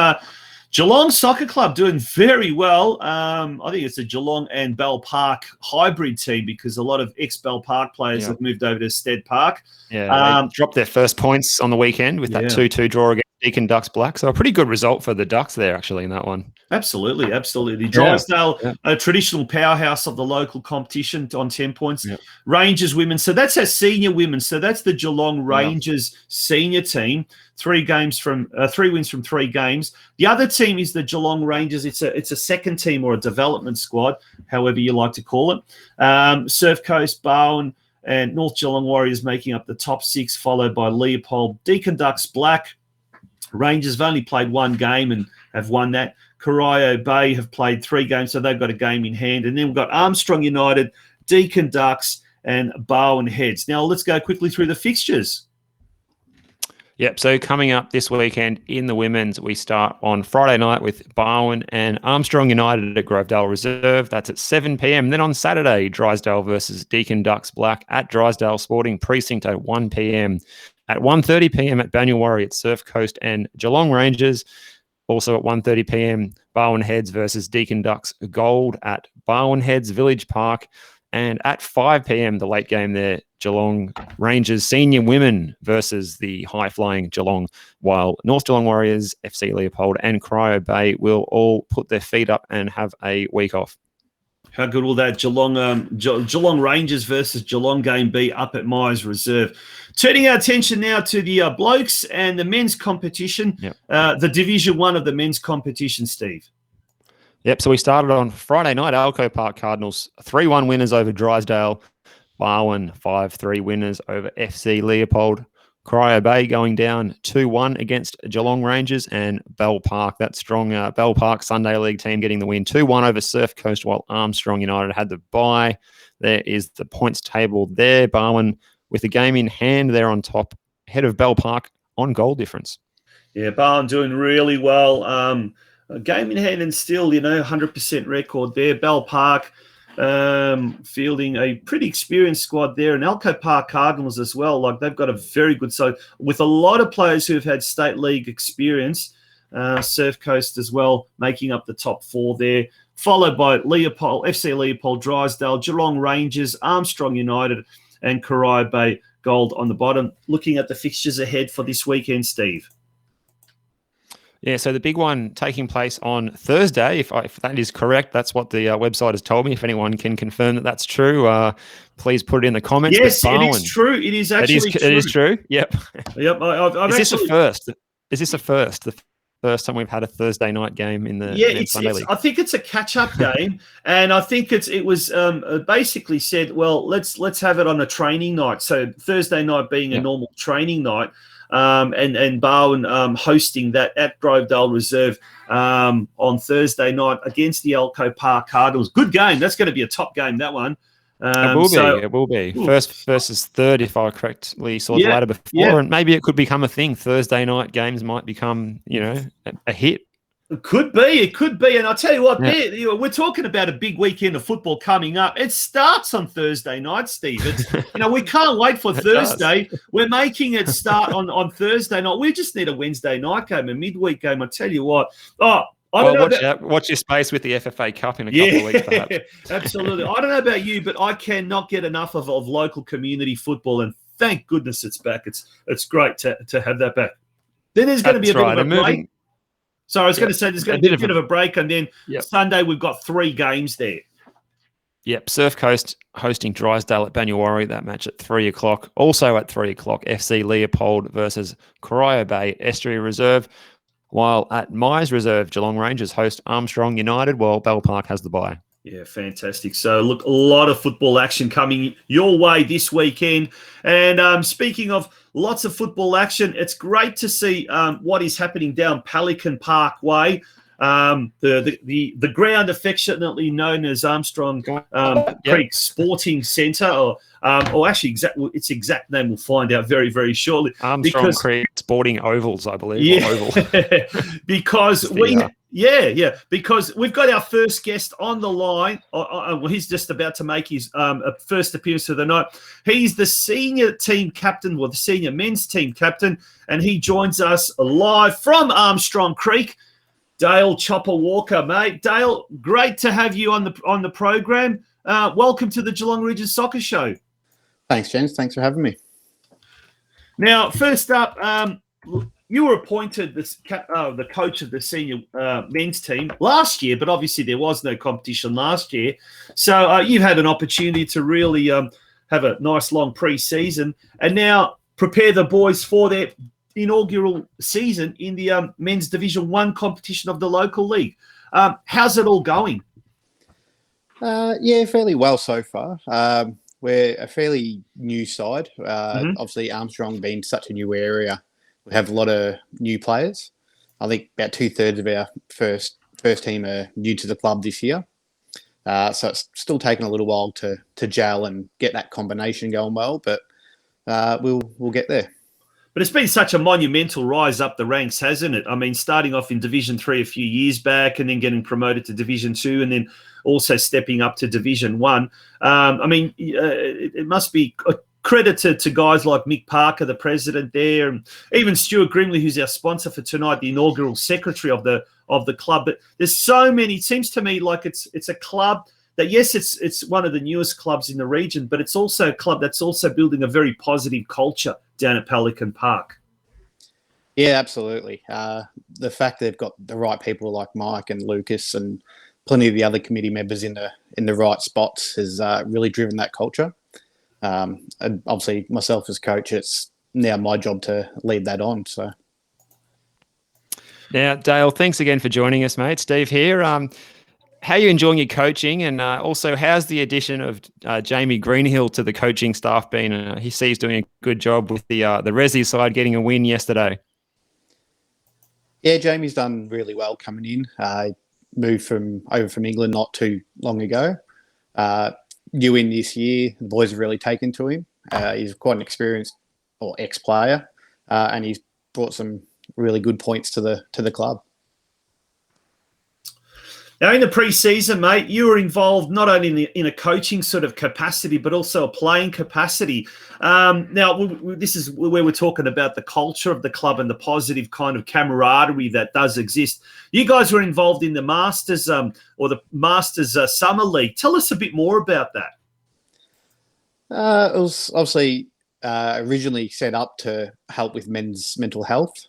Geelong Soccer Club doing very well. I think it's a Geelong and Bell Park hybrid team because a lot of ex-Bell Park players have moved over to Stead Park. Yeah, they dropped their first points on the weekend with that 2-2 draw against Deakin Ducks Black. So a pretty good result for the Ducks there, actually, in that one. Absolutely. Drysdale, a traditional powerhouse of the local competition on 10 points. Yeah. Rangers women. So that's our senior women. So that's the Geelong Rangers senior team. 3 wins from 3 games. The other team is the Geelong Rangers. It's a second team or a development squad, however you like to call it. Surf Coast, Barwon, and North Geelong Warriors making up the top 6, followed by Leopold, Deakin Ducks Black, Rangers have only played one game and have won that. Corio Bay have played 3 games, so they've got a game in hand. And then we've got Armstrong United, Deakin Ducks, and Barwon Heads. Now, let's go quickly through the fixtures. Yep, so coming up this weekend in the women's, we start on Friday night with Barwon and Armstrong United at Grovedale Reserve. That's at 7 p.m. Then on Saturday, Drysdale versus Deakin Ducks Black at Drysdale Sporting Precinct at 1 p.m. At 1:30 p.m. at Banyuwarri at Surf Coast and Geelong Rangers. Also at 1:30 p.m, Barwon Heads versus Deakin Ducks Gold at Barwon Heads Village Park. And at 5 p.m, the late game there, Geelong Rangers Senior Women versus the high-flying Geelong, while North Geelong Warriors, FC Leopold and Cryo Bay will all put their feet up and have a week off. How good will that Geelong Rangers versus Geelong game be up at Myers Reserve? Turning our attention now to the blokes and the men's competition, the Division 1 of the men's competition, Steve. Yep, so we started on Friday night, Alco Park Cardinals, 3-1 winners over Drysdale, Barwon 5-3 winners over FC Leopold, Cryo Bay going down 2-1 against Geelong Rangers, and Bell Park, that strong Bell Park Sunday League team getting the win 2-1 over Surf Coast, while Armstrong United had the bye. There is the points table there. Barwon with the game in hand, they're on top, ahead of Bell Park on goal difference. Yeah, Barwon doing really well. A game in hand and still, 100% record there. Bell Park fielding a pretty experienced squad there, and Alco Park Cardinals as well. Like, they've got a very good, so with a lot of players who have had state league experience, Surf Coast as well, making up the top 4 there, followed by Leopold, FC Leopold, Drysdale, Geelong Rangers, Armstrong United, and Corio Bay Gold on the bottom. Looking at the fixtures ahead for this weekend, Steve. Yeah, so the big one taking place on Thursday, if that is correct, that's what the website has told me. If anyone can confirm that that's true, please put it in the comments. Yes, it is true. It is actually true. It is true. Yep. Yep. Is this a first? Is this a first? The first time we've had a Thursday night game in the Sunday League. I think it's a catch-up game, and I think it was basically said, well, let's have it on a training night. So Thursday night being a normal training night. And Barwon hosting that at Grovedale Reserve on Thursday night against the Alco Park Cardinals. Good game. That's going to be a top game, that one. It will be. First versus third, if I correctly saw the ladder before. And maybe it could become a thing. Thursday night games might become, a hit. It could be. And I'll tell you what, we're talking about a big weekend of football coming up. It starts on Thursday night, Steve. We can't wait for Thursday. We're making it start on Thursday night. We just need a Wednesday night game, a midweek game. I tell you what. Watch your space with the FFA Cup in a couple of weeks, perhaps. Absolutely. I don't know about you, but I cannot get enough of local community football, and thank goodness it's back. It's great to have that back. Then there's going to be a bit of a break. So I was going to say there's going to be a bit of a break, and then Sunday we've got 3 games there. Yep, Surf Coast hosting Drysdale at Banyuwarri, that match at 3 o'clock. Also at 3 o'clock, FC Leopold versus Corio Bay Estuary Reserve, while at Myers Reserve, Geelong Rangers host Armstrong United, while Bell Park has the bye. Yeah, fantastic. So, look, a lot of football action coming your way this weekend. And speaking of lots of football action, it's great to see what is happening down Pelican Park Way. The ground affectionately known as Armstrong Creek Sporting Centre, or actually its exact name we'll find out very, very shortly. Armstrong Creek Sporting Ovals, I believe. Yeah, Oval. because because we've got our first guest on the line. Well, he's just about to make his first appearance of the night. He's the senior team captain, the senior men's team captain, and he joins us live from Armstrong Creek. Dale Choppa Walker, mate. Dale, great to have you on the program. Welcome to the Geelong Region Soccer Show. Thanks, James. Thanks for having me. Now, first up, you were appointed the coach of the senior men's team last year, but obviously there was no competition last year. So you've had an opportunity to really have a nice long pre-season and now prepare the boys for their inaugural season in the men's Division 1 competition of the local league. How's it all going? Fairly well so far. We're a fairly new side. Obviously, Armstrong being such a new area we have a lot of new players. I think about 2/3 of our first team are new to the club this year. So it's still taken a little while to gel and get that combination going well, but we'll get there. But it's been such a monumental rise up the ranks, hasn't it? I mean, starting off in Division 3 a few years back and then getting promoted to Division 2 and then also stepping up to Division 1. It must be a credit to guys like Mick Parker, the president there, and even Stuart Grimley, who's our sponsor for tonight, the inaugural secretary of the club. But there's so many. It seems to me like it's a club that, yes, it's one of the newest clubs in the region, but it's also a club that's also building a very positive culture down at Pelican Park. Yeah, absolutely. The fact they've got the right people like Mike and Lucas and plenty of the other committee members in the right spots has really driven that culture. And obviously, myself as coach, it's now my job to lead that on. So, now, Dale, thanks again for joining us, mate. Steve here. How are you enjoying your coaching, and also how's the addition of Jamie Greenhill to the coaching staff been? He sees doing a good job with the Resi side getting a win yesterday. Yeah, Jamie's done really well coming in. Moved over from England not too long ago. New in this year, the boys have really taken to him. He's quite an experienced or ex-player, and he's brought some really good points to the club. Now, in the pre-season, mate, you were involved not only in a coaching sort of capacity, but also a playing capacity. Now, this is where we're talking about the culture of the club and the positive kind of camaraderie that does exist. You guys were involved in the Masters or the Masters Summer League. Tell us a bit more about that. It was obviously originally set up to help with men's mental health,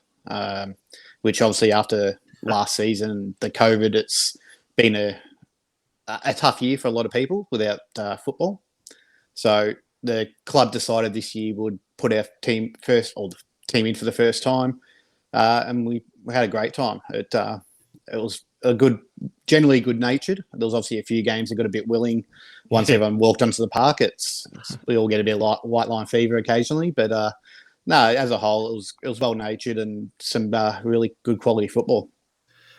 which obviously after last season, the COVID, it's been a tough year for a lot of people without football. So the club decided this year would put our team in for the first time, and we had a great time. It was generally good-natured. There was obviously a few games that got a bit willing once everyone walked onto the park. We all get a bit of white line fever occasionally, but no, as a whole, it was well-natured and some really good quality football.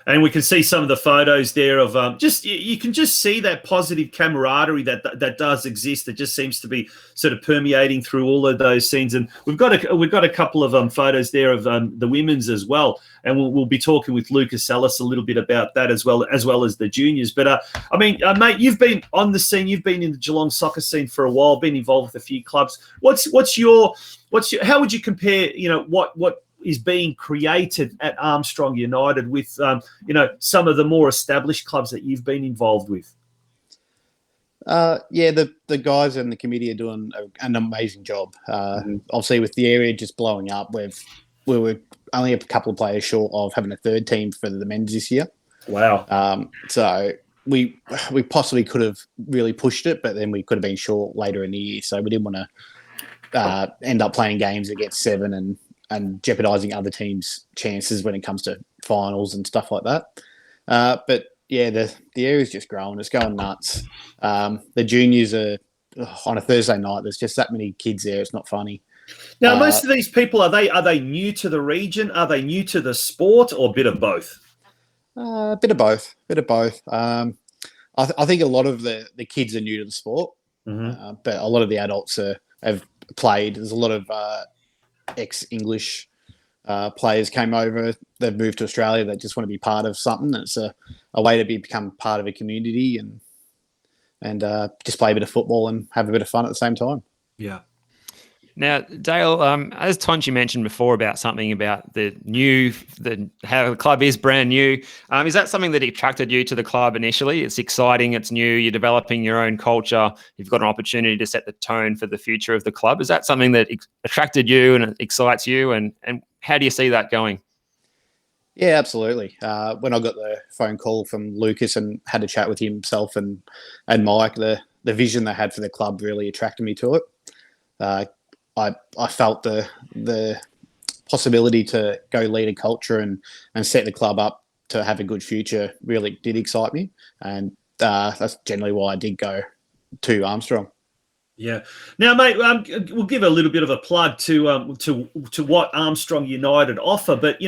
And we can see some of the photos there of you can just see that positive camaraderie that does exist. That just seems to be sort of permeating through all of those scenes. And we've got a couple of photos there of the women's as well. And we'll be talking with Lucas Ellis a little bit about that as well as the juniors. But mate, you've been on the scene. You've been in the Geelong soccer scene for a while. Been involved with a few clubs. How would you compare? What is being created at Armstrong United with, some of the more established clubs that you've been involved with? The guys in the committee are doing an amazing job. Obviously, with the area just blowing up, we were only a couple of players short of having a third team for the men's this year. Wow. So we possibly could have really pushed it, but then we could have been short later in the year. So we didn't want to end up playing games against 7 and jeopardising other teams' chances when it comes to finals and stuff like that. But yeah, the area's just growing. It's going nuts. The juniors are on a Thursday night. There's just that many kids there. It's not funny. Now, most of these people, are they new to the region? Are they new to the sport, or a bit of both? A bit of both. I think a lot of the kids are new to the sport, but a lot of the adults have played. There's a lot of ex-English players came over. They've moved to Australia. They just want to be part of something. It's a way to become part of a community and just play a bit of football and have a bit of fun at the same time. Yeah. Now, Dale, as Tonci mentioned before about something about how the club is brand new, is that something that attracted you to the club initially? It's exciting, it's new, you're developing your own culture, you've got an opportunity to set the tone for the future of the club. Is that something that attracted you and excites you, and how do you see that going? Yeah, absolutely. When I got the phone call from Lucas and had a chat with himself and Mike, the vision they had for the club really attracted me to it. I felt the possibility to go lead a culture and set the club up to have a good future really did excite me, and that's generally why I did go to Armstrong. Yeah. Now, mate, we'll give a little bit of a plug to what Armstrong United offer, but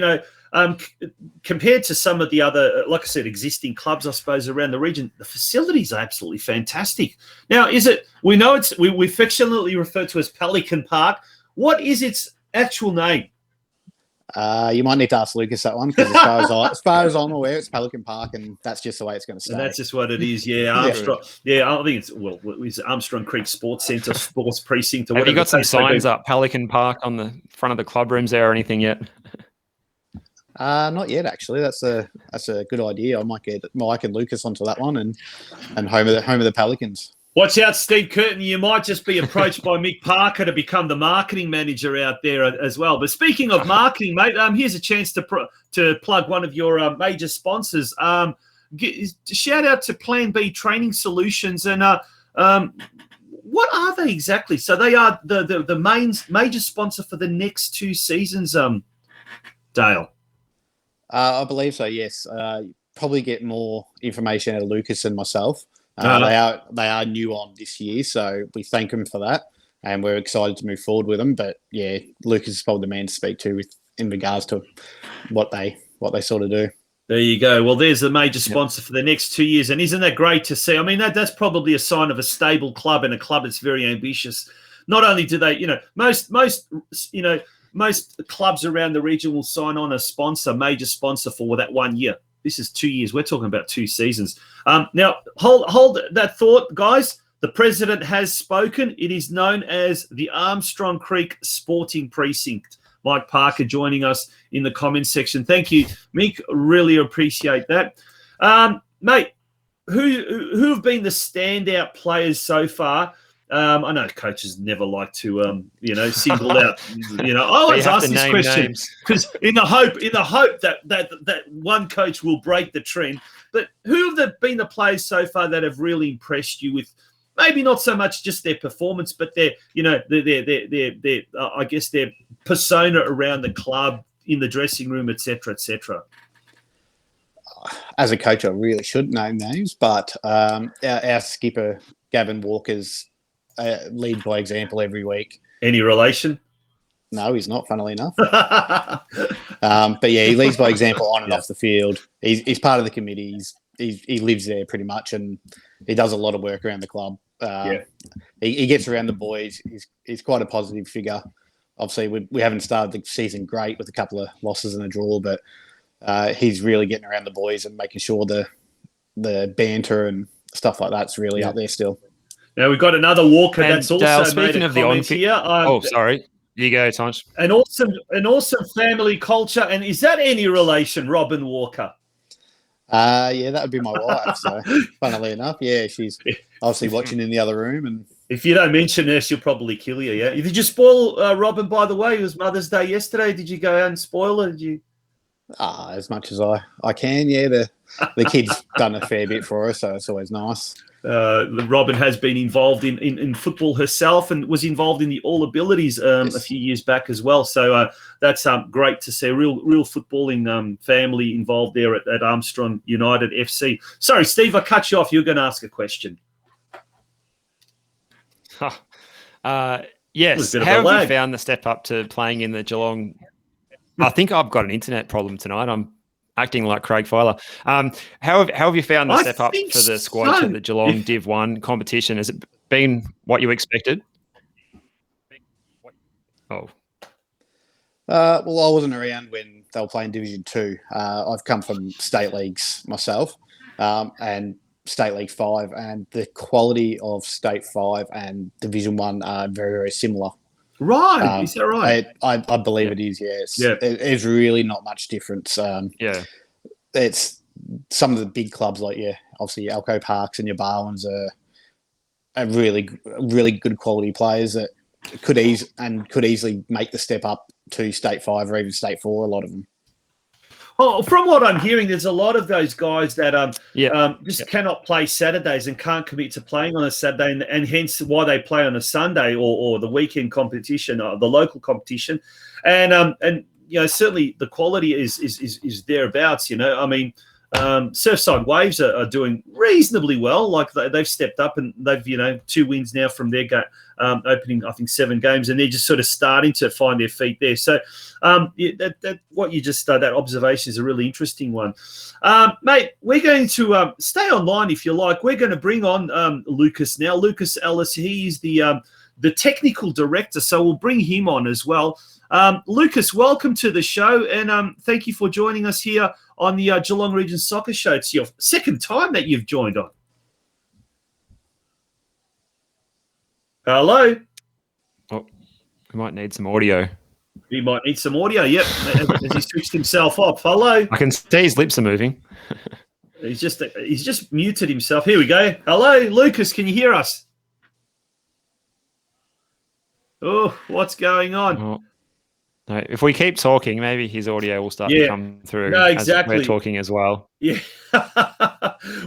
compared to some of the other, like I said, existing clubs, I suppose, around the region, the facilities are absolutely fantastic. Now, we know we affectionately refer to as Pelican Park. What is its actual name? You might need to ask Lucas that one, because as far as I'm aware, it's Pelican Park, and that's just the way it's going to stay. And that's just what it is. Yeah, Armstrong. Yeah, I think it's Armstrong Creek Sports Centre, Sports Precinct, or Have whatever. you got some signs up, Pelican Park, on the front of the club rooms there or anything yet? Not yet, actually. That's a good idea. I might get Mike and Lucas onto that one, and home of the Pelicans. Watch out, Steve Curtin. You might just be approached by Mick Parker to become the marketing manager out there as well. But speaking of marketing, mate, here's a chance to plug one of your major sponsors. Shout out to Plan B Training Solutions. And what are they exactly? So they are the major sponsor for the next 2 seasons, Dale. I believe so, yes. Probably get more information out of Lucas and myself. They are new on this year, so we thank them for that, and we're excited to move forward with them. But yeah, Lucas is probably the man to speak to in regards to what they sort of do. There you go. Well, there's the major sponsor for the next 2 years, and isn't that great to see? I mean, that's probably a sign of a stable club and a club that's very ambitious. Not only do they, most clubs around the region will sign on a major sponsor for that 1 year. This is 2 years. We're talking about 2 seasons. Now, hold that thought, guys. The president has spoken. It is known as the Armstrong Creek Sporting Precinct. Mike Parker joining us in the comments section. Thank you, Mick. Really appreciate that. Mate, who have been the standout players so far? I know coaches never like to, single out. I always ask this question because in the hope that one coach will break the trend. But who have been the players so far that have really impressed you with maybe not so much just their performance, but their I guess their persona around the club, in the dressing room, etc., etc. As a coach, I really should name names, but our skipper Gavin Walker's lead by example every week. Any relation? No, he's not, funnily enough. But yeah, he leads by example on and off the field. He's part of the committee. He lives there pretty much, and he does a lot of work around the club. He gets around the boys. He's quite a positive figure. Obviously, we haven't started the season great with a couple of losses and a draw, but he's really getting around the boys and making sure the banter and stuff like that's really up there still. Now we've got another Walker and that's also Dale, made a comment here. Sorry. You go, Tonci. An awesome family culture. And is that any relation, Robin Walker? Yeah, that would be my wife. So, funnily enough, yeah, she's obviously watching in the other room. And if you don't mention her, she'll probably kill you. Yeah. Did you spoil Robin? By the way, it was Mother's Day yesterday. Did you go out and spoil her? Did you? As much as I can. Yeah, the kid's done a fair bit for her, so it's always nice. Robin has been involved in football herself and was involved in the All Abilities a few years back as well. So that's great to see. Real footballing family involved there at Armstrong United FC. Sorry, Steve, I cut you off. You were going to ask a question. Yes. How have you found the step up to playing in the Geelong? I think I've got an internet problem tonight. I'm acting like Craig Filer. How have you found the step up for the squad to the Geelong Div 1 competition? Has it been what you expected? Well, I wasn't around when they were playing Division 2. I've come from state leagues myself and State League 5, and the quality of State 5 and Division 1 are very, very similar. Right, is that right? I believe it is. Yes, There's really not much difference. It's some of the big clubs like obviously your Alco Parks and your Barwins are really, really good quality players that could easily make the step up to State 5 or even State 4. A lot of them. Oh, from what I'm hearing, there's a lot of those guys that cannot play Saturdays and can't commit to playing on a Saturday, and hence why they play on a Sunday or the weekend competition or the local competition, and certainly the quality is thereabouts. I mean, Surfside Waves are doing reasonably well. Like they've stepped up and they've 2 wins now from their opening, I think, 7 games, and they're just sort of starting to find their feet there. So what you just that observation is a really interesting one, mate. We're going to stay online if you like. We're going to bring on Lucas now. Lucas Ellis. He's the technical director, so we'll bring him on as well. Lucas, welcome to the show, and thank you for joining us here on the Geelong Region Soccer Show. It's your second time that you've joined on. Hello. Oh, we might need some audio. He might need some audio, yep, as he switched himself off. Hello. I can see his lips are moving. He's just muted himself. Here we go. Hello, Lucas, can you hear us? Oh, what's going on? Oh. No, if we keep talking, maybe his audio will start to come through. No, exactly. As we're talking as well. Yeah.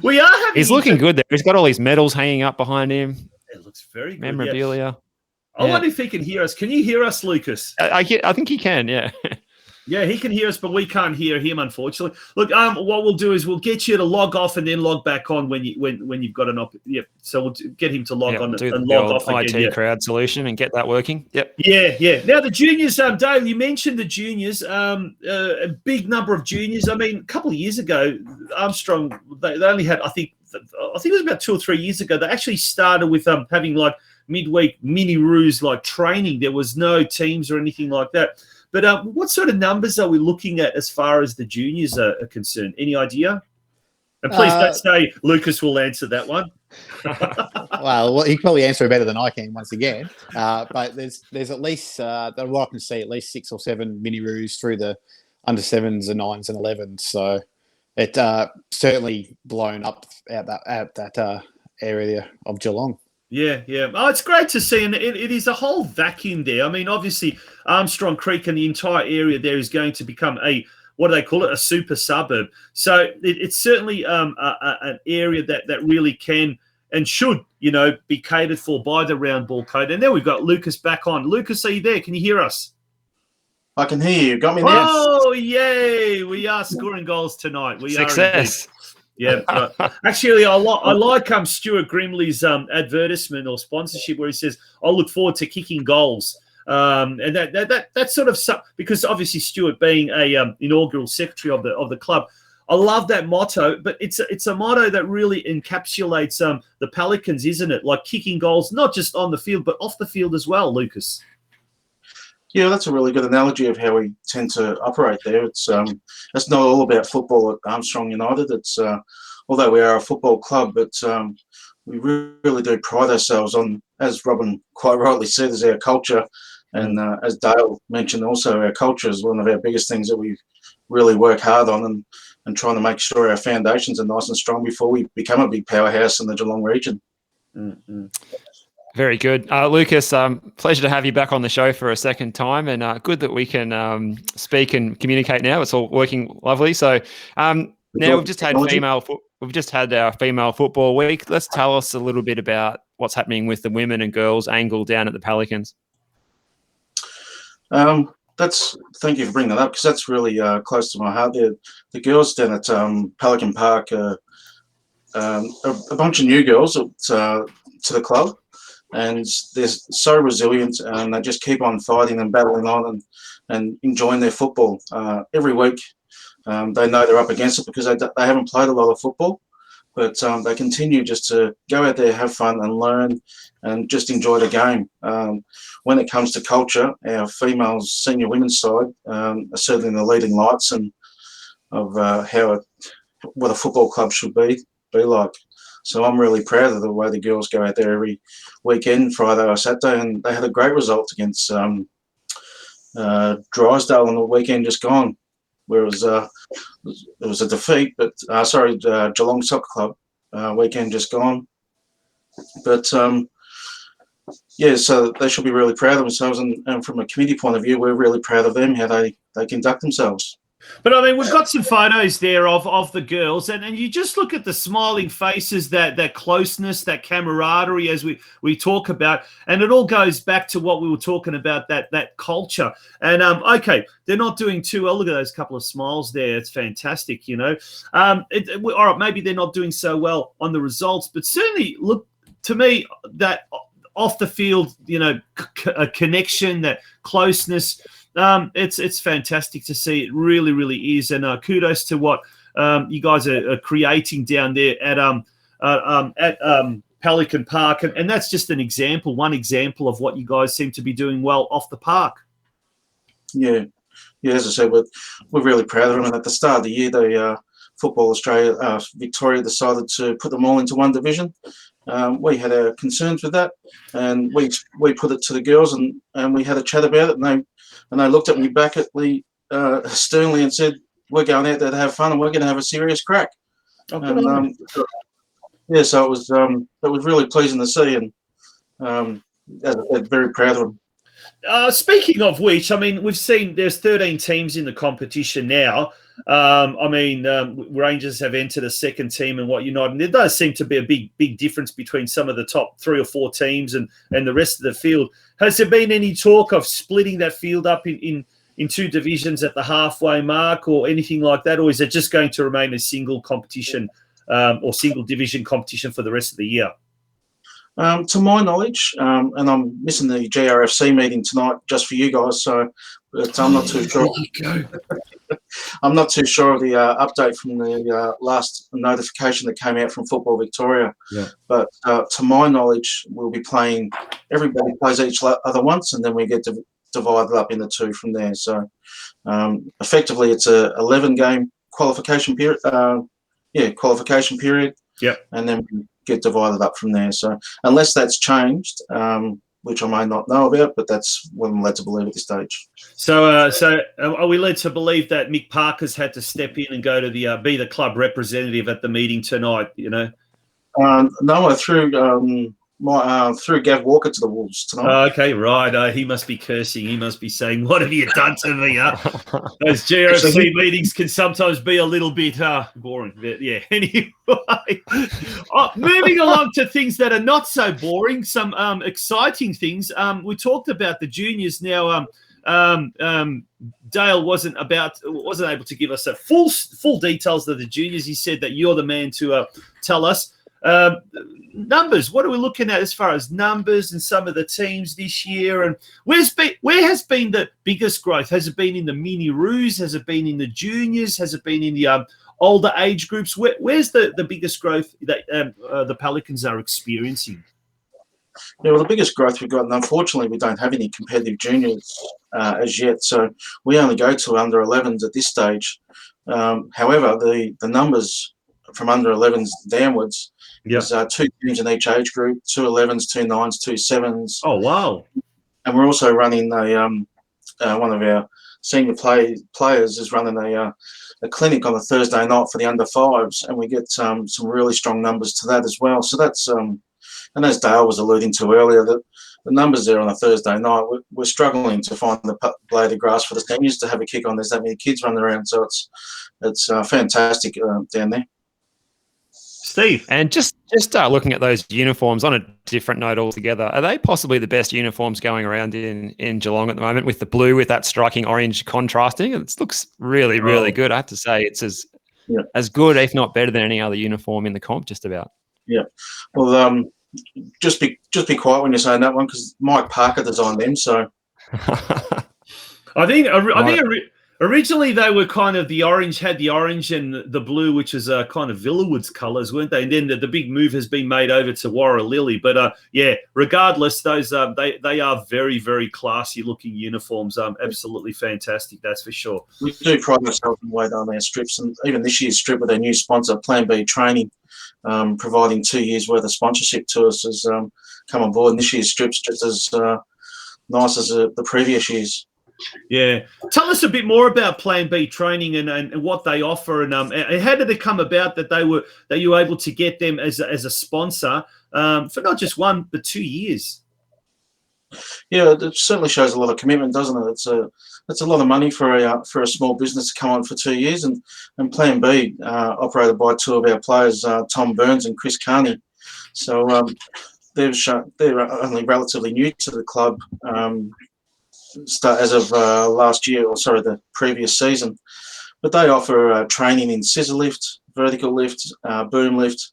We are having... He's looking good there. He's got all these medals hanging up behind him. It looks very good. Memorabilia. I wonder if he can hear us. Can you hear us, Lucas? I think he can, yeah. Yeah, he can hear us, but we can't hear him, unfortunately. Look, what we'll do is we'll get you to log off and then log back on when you've got an so we'll get him to log on and log off again. IT crowd solution and get that working. Yep. Yeah. Now the juniors, Dale, you mentioned the juniors, a big number of juniors. I mean, a couple of years ago, Armstrong, they only had, I think it was about 2 or 3 years ago, they actually started with having like midweek mini-roos like training. There was no teams or anything like that. But what sort of numbers are we looking at as far as the juniors are concerned? Any idea? And please don't say Lucas will answer that one. Well, he can probably answer it better than I can once again. But there's at least, what I can see, at least 6 or 7 mini-roos through the under 7s and 9s and 11s. So it certainly blown up at that area of Geelong. Yeah. Oh, it's great to see, and it is a whole vacuum there. I mean, obviously, Armstrong Creek and the entire area there is going to become what do they call it, a super suburb. So it's certainly an area that really can and should, be catered for by the round ball code. And then we've got Lucas back on. Lucas, are you there? Can you hear us? I can hear you. Got me there? Oh, yay! We are scoring goals tonight. We Success. Are. Yeah, actually, I like Stuart Grimley's advertisement or sponsorship where he says, "I look forward to kicking goals," and that sort of because obviously Stuart being a inaugural secretary of the club, I love that motto. But it's a motto that really encapsulates the Pelicans, isn't it? Like kicking goals, not just on the field but off the field as well, Lucas. Yeah, that's a really good analogy of how we tend to operate there. It's not all about football at Armstrong United. It's although we are a football club, but we really do pride ourselves on, as Robin quite rightly said, is our culture, and as Dale mentioned, also our culture is one of our biggest things that we really work hard on, and trying to make sure our foundations are nice and strong before we become a big powerhouse in the Geelong region. Mm-hmm. Very good. Lucas, pleasure to have you back on the show for a second time, and good that we can speak and communicate now. It's all working lovely. So now we've just had our female football week. Let's tell us a little bit about what's happening with the women and girls angle down at the Pelicans. Thank you for bringing that up, because that's really close to my heart. The girls down at Pelican Park are a bunch of new girls to the club. And they're so resilient, and they just keep on fighting and battling on and enjoying their football. Every week they know they're up against it because they haven't played a lot of football, but they continue just to go out there, have fun and learn and just enjoy the game. When it comes to culture, our females senior women's side are certainly the leading lights and of what a football club should be like. So I'm really proud of the way the girls go out there every weekend, Friday or Saturday, and they had a great result against Drysdale on the weekend just gone, where it was a defeat, but Geelong Soccer Club weekend just gone. But so they should be really proud of themselves, and from a committee point of view, we're really proud of them, how they conduct themselves. But I mean, we've got some photos there of the girls, and you just look at the smiling faces, that closeness, that camaraderie, as we talk about, and it all goes back to what we were talking about, that culture. And okay, they're not doing too well. Look at those couple of smiles there. It's fantastic, you know. All right, maybe they're not doing so well on the results, but certainly look to me that off the field, you know, a connection, that closeness. It's fantastic to see. It really, really is. And kudos to what you guys are creating down there at Pelican Park. And that's just one example of what you guys seem to be doing well off the park. Yeah. As I said, we're really proud of them. And at the start of the year, Football Australia, Victoria decided to put them all into one division. We had our concerns with that, and we put it to the girls, and we had a chat about it, and they looked at me back at me sternly and said, "We're going out there to have fun, and we're going to have a serious crack." So it was really pleasing to see, and as I said, very proud of them. Speaking of which, I mean, we've seen there's 13 teams in the competition now. Rangers have entered a second team and whatnot, and there does seem to be a big difference between some of the top 3 or 4 teams and the rest of the field. Has there been any talk of splitting that field up in 2 divisions at the halfway mark or anything like that, or is it just going to remain a single competition or single division competition for the rest of the year? To my knowledge, and I'm missing the GRFC meeting tonight just for you guys, so I'm not too sure. I'm not too sure of the update from the last notification that came out from Football Victoria. Yeah. But to my knowledge, we'll be playing. Everybody plays each other once, and then we get divided up into 2 from there. So effectively, it's a 11-game qualification period. Qualification period. Yeah. And then we get divided up from there. So unless that's changed, which I may not know about, but that's what I'm led to believe at this stage. So are we led to believe that Mick Parker's had to step in and go to be the club representative at the meeting tonight? You know, no, I threw Gav Walker to the wolves tonight. Okay, right. He must be cursing. He must be saying, "What have you done to me?" Those GRFC meetings can sometimes be a little bit boring. But yeah. Anyway, moving along to things that are not so boring. Some exciting things. We talked about the juniors now. Dale wasn't able to give us a full details of the juniors. He said that you're the man to tell us. Numbers, what are we looking at as far as numbers and some of the teams this year? And where has been the biggest growth? Has it been in the mini roos? Has it been in the juniors? Has it been in the older age groups? Where's the biggest growth that the Pelicans are experiencing? Yeah, well, the biggest growth we've got, and unfortunately we don't have any competitive juniors as yet, so we only go to under 11s at this stage. However, the numbers from under 11s downwards, there's 2 teams in each age group, 2 11s, 2 9s, 2 7s. Oh, wow. And we're also running one of our senior players is running a clinic on a Thursday night for the under 5s, and we get some really strong numbers to that as well. So that's and as Dale was alluding to earlier, the numbers there on a Thursday night, we're struggling to find the blade of grass for the seniors to have a kick on. There's that many kids running around, so it's fantastic down there. Steve. And just looking at those uniforms on a different note altogether, are they possibly the best uniforms going around in Geelong at the moment, with the blue with that striking orange contrasting? It looks really, really good. I have to say it's as good, if not better, than any other uniform in the comp, just about. Yeah. Well, just be quiet when you're saying that one, because Mike Parker designed them. So I think originally they were kind of the orange and the blue, which is kind of Villawood's colours, weren't they? And then the big move has been made over to Warra-Lily. But regardless, those they are very, very classy looking uniforms. Absolutely fantastic, that's for sure. We do pride ourselves in the way they on our strips, and even this year's strip with our new sponsor, Plan B Training, providing 2 years worth of sponsorship to us, has come on board. And this year's strip's just as nice as the previous years. Yeah. Tell us a bit more about Plan B Training and what they offer, and how did it come about that you were able to get them as a sponsor for not just 1 but 2 years? Yeah, it certainly shows a lot of commitment, doesn't it? It's a lot of money for a small business to come on for 2 years, and Plan B, operated by two of our players, Tom Burns and Chris Carney. So they're only relatively new to the club, as of the previous season. But they offer training in scissor lift, vertical lift, boom lift,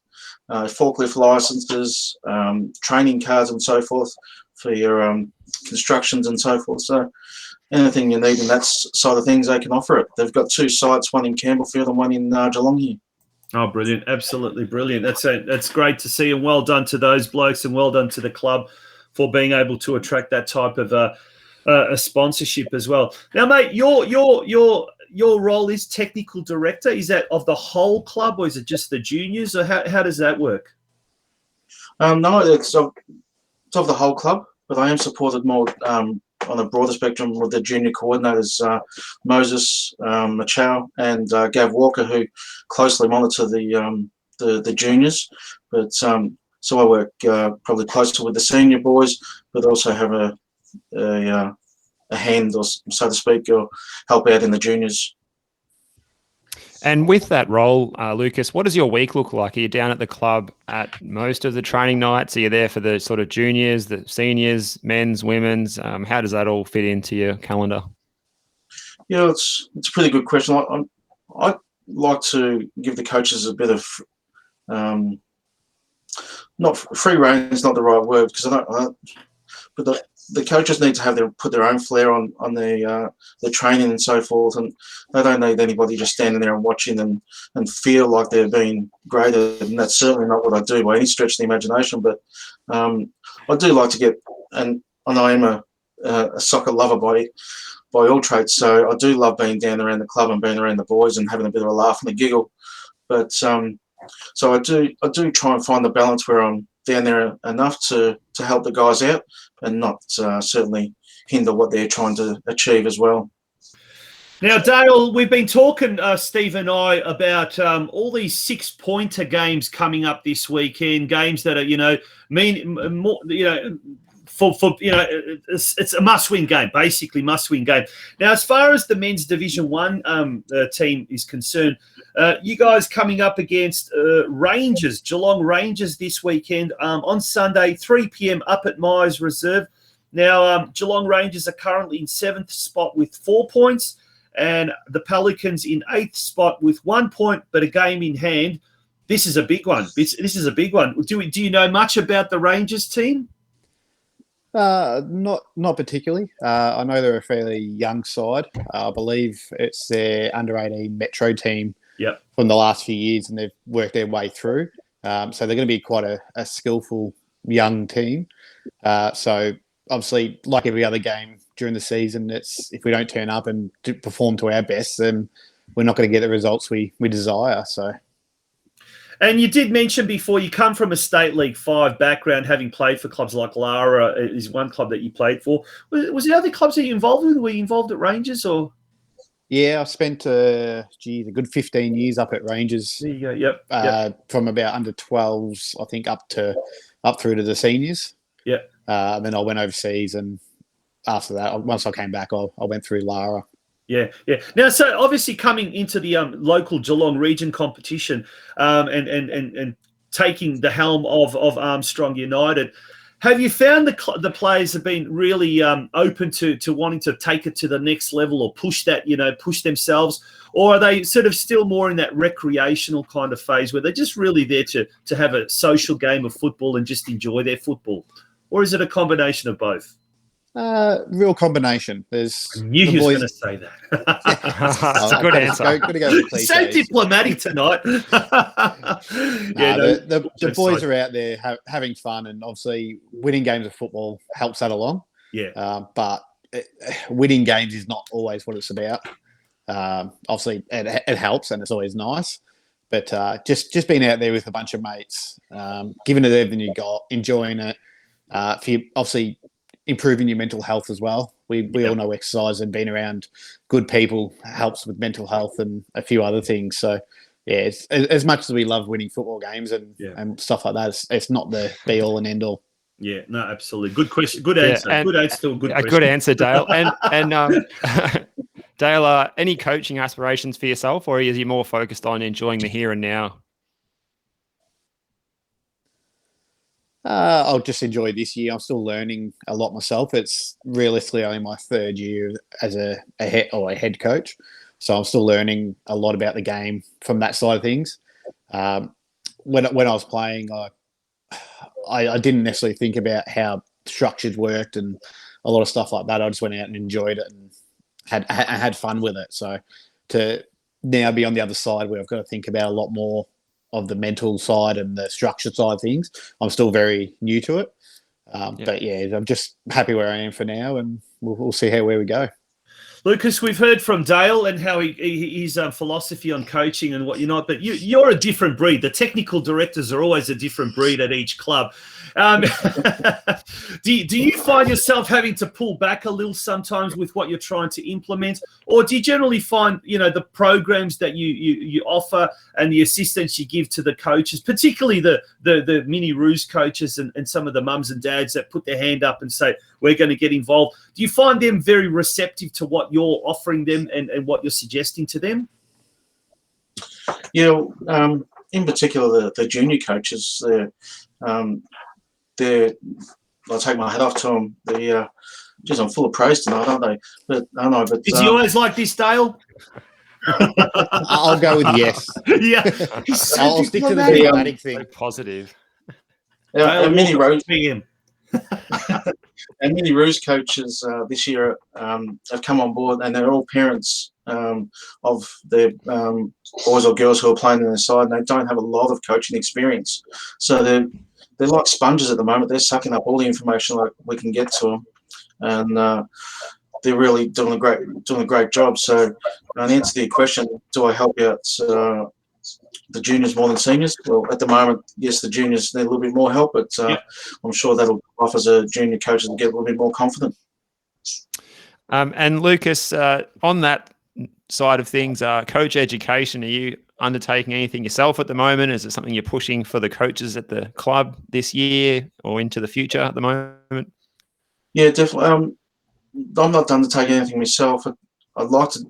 forklift licenses, training cards, and so forth for your constructions and so forth. So anything you need in that side of things, they can offer it. They've got 2 sites, one in Campbellfield and one in Geelong here. Oh, brilliant. Absolutely brilliant. That's great to see, and well done to those blokes and well done to the club for being able to attract that type of a sponsorship as well. Now, mate, your role is technical director. Is that of the whole club, or is it just the juniors, or how does that work? No, it's of the whole club, but I am supported more on a broader spectrum with the junior coordinators, Moses Machow and Gav Walker, who closely monitor the juniors. But so I work probably closer with the senior boys, but also have a hand, or so to speak, or help out in the juniors. And with that role, Lucas, what does your week look like? Are you down at the club at most of the training nights? Are you there for the sort of juniors, the seniors, men's, women's? How does that all fit into your calendar? Yeah, it's a pretty good question. I like to give the coaches a bit of not free rein is not the right word, because but the coaches need to put their own flair on the training and so forth, and they don't need anybody just standing there and watching and feel like they're being graded. And that's certainly not what I do by any stretch of the imagination. But I do like to get, and I am a soccer lover by all traits, so I do love being down around the club and being around the boys and having a bit of a laugh and a giggle. But so I do try and find the balance where I'm down there enough to help the guys out and not certainly hinder what they're trying to achieve as well. Now, Dale, we've been talking, Steve and I, about all these 6-pointer games coming up this weekend, games that are, it's a must-win game, basically must-win game. Now, as far as the men's Division 1 team is concerned, you guys coming up against Rangers, Geelong Rangers this weekend on Sunday, 3 p.m. up at Myers Reserve. Now, Geelong Rangers are currently in 7th spot with 4 points, and the Pelicans in 8th spot with 1 point, but a game in hand. This is a big one. This is a big one. Do you know much about the Rangers team? Not particularly. I know they're a fairly young side. I believe it's their under-18 Metro team from the last few years, and they've worked their way through. So they're going to be quite a skillful young team. So obviously, like every other game during the season, if we don't turn up and perform to our best, then we're not going to get the results we desire. So. And you did mention before you come from a State League 5 background, having played for clubs like Lara is one club that you played for. Was there other clubs that you involved with? Were you involved at Rangers or? Yeah, I spent a good 15 years up at Rangers. There you go. Yep. From about under 12s, I think, up through to the seniors. Yeah. Then I went overseas, and after that, once I came back, I went through Lara. Yeah. Now, so obviously coming into the local Geelong region competition and taking the helm of Armstrong United, have you found the players have been really open to wanting to take it to the next level or push themselves, or are they sort of still more in that recreational kind of phase where they're just really there to have a social game of football and just enjoy their football, or is it a combination of both? Real combination. I knew he was going to say that. That's a good answer. Gotta go with cliches. So diplomatic tonight. The boys are out there having fun, and obviously winning games of football helps that along. Yeah. But winning games is not always what it's about. Obviously, it helps, and it's always nice. But just being out there with a bunch of mates, giving it everything you got, enjoying it. Obviously, improving your mental health as well. We all know exercise and being around good people helps with mental health and a few other things. So, yeah, it's, as much as we love winning football games and stuff like that, it's not the be-all and end-all. Yeah, no, absolutely. Good question. Good answer. And good answer. Good question. Good answer, Dale. And Dale, any coaching aspirations for yourself, or is you more focused on enjoying the here and now? I'll just enjoy this year. I'm still learning a lot myself. It's realistically only my third year as a head coach, so I'm still learning a lot about the game from that side of things. When I was playing, I didn't necessarily think about how structures worked and a lot of stuff like that. I just went out and enjoyed it and had fun with it. So to now be on the other side where I've got to think about a lot more of the mental side and the structure side of things, I'm still very new to it. But yeah, I'm just happy where I am for now, and we'll see where we go. Lucas, we've heard from Dale and how his philosophy on coaching and what you're not, but you're a different breed. The technical directors are always a different breed at each club. Do you find yourself having to pull back a little sometimes with what you're trying to implement, or do you generally find the programs that you offer and the assistance you give to the coaches, particularly the mini ruse coaches and some of the mums and dads that put their hand up and say we're going to get involved? Do you find them very receptive to what you're offering them and what you're suggesting to them? Yeah, in particular the junior coaches, I'll take my hat off to them. Geez, I'm full of praise tonight, aren't they? But I know. But is he always like this, Dale? I'll go with yes. Yeah, I'll stick to the diplomatic thing. So positive. Our mini rose coaches this year have come on board, and they're all parents of their boys or girls who are playing on their side, and they don't have a lot of coaching experience. So they're like sponges at the moment. They're sucking up all the information like we can get to them, and they're really doing a great job. So, in answer to your question, do I help out the juniors more than seniors? Well, at the moment, yes, the juniors need a little bit more help, but I'm sure that'll offer as a junior coach to get a little bit more confident. And Lucas, on that side of things, coach education, are you undertaking anything yourself at the moment? Is it something you're pushing for the coaches at the club this year or into the future at the moment? Yeah, definitely. I'm not undertaking anything myself. I'd like to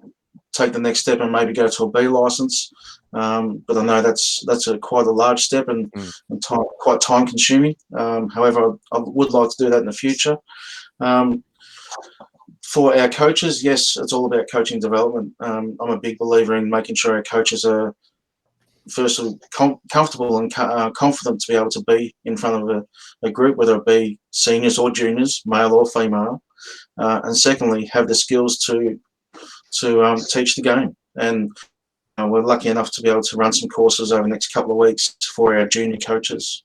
take the next step and maybe go to a B license, but I know that's quite a large step and quite time consuming. However, I would like to do that in the future. For our coaches, yes, it's all about coaching development. I'm a big believer in making sure our coaches are firstly comfortable and confident to be able to be in front of a group, whether it be seniors or juniors, male or female, and secondly, have the skills to teach the game. And we're lucky enough to be able to run some courses over the next couple of weeks for our junior coaches.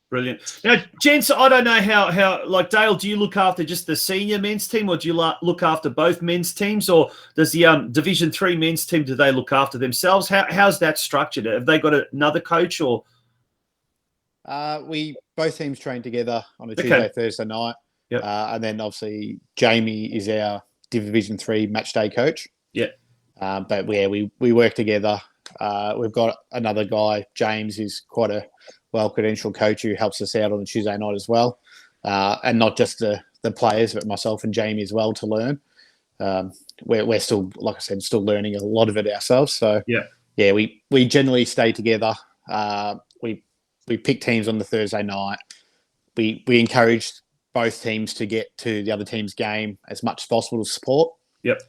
Brilliant. Now, gents, I don't know how like Dale, do you look after just the senior men's team, or do you look after both men's teams, or does the Division 3 men's team, do they look after themselves? How's that structured? Have they got another coach, or? We both teams train together on a Tuesday, Thursday night. Yep. And then obviously Jamie is our Division 3 match day coach. Yeah. But yeah, we work together. We've got another guy, James, who's quite a well-credentialed coach who helps us out on the Tuesday night as well. And not just the players, but myself and Jamie as well to learn. We're still, like I said, still learning a lot of it ourselves. So yeah, we generally stay together. We pick teams on the Thursday night. We encourage both teams to get to the other team's game as much as possible to support. Yep.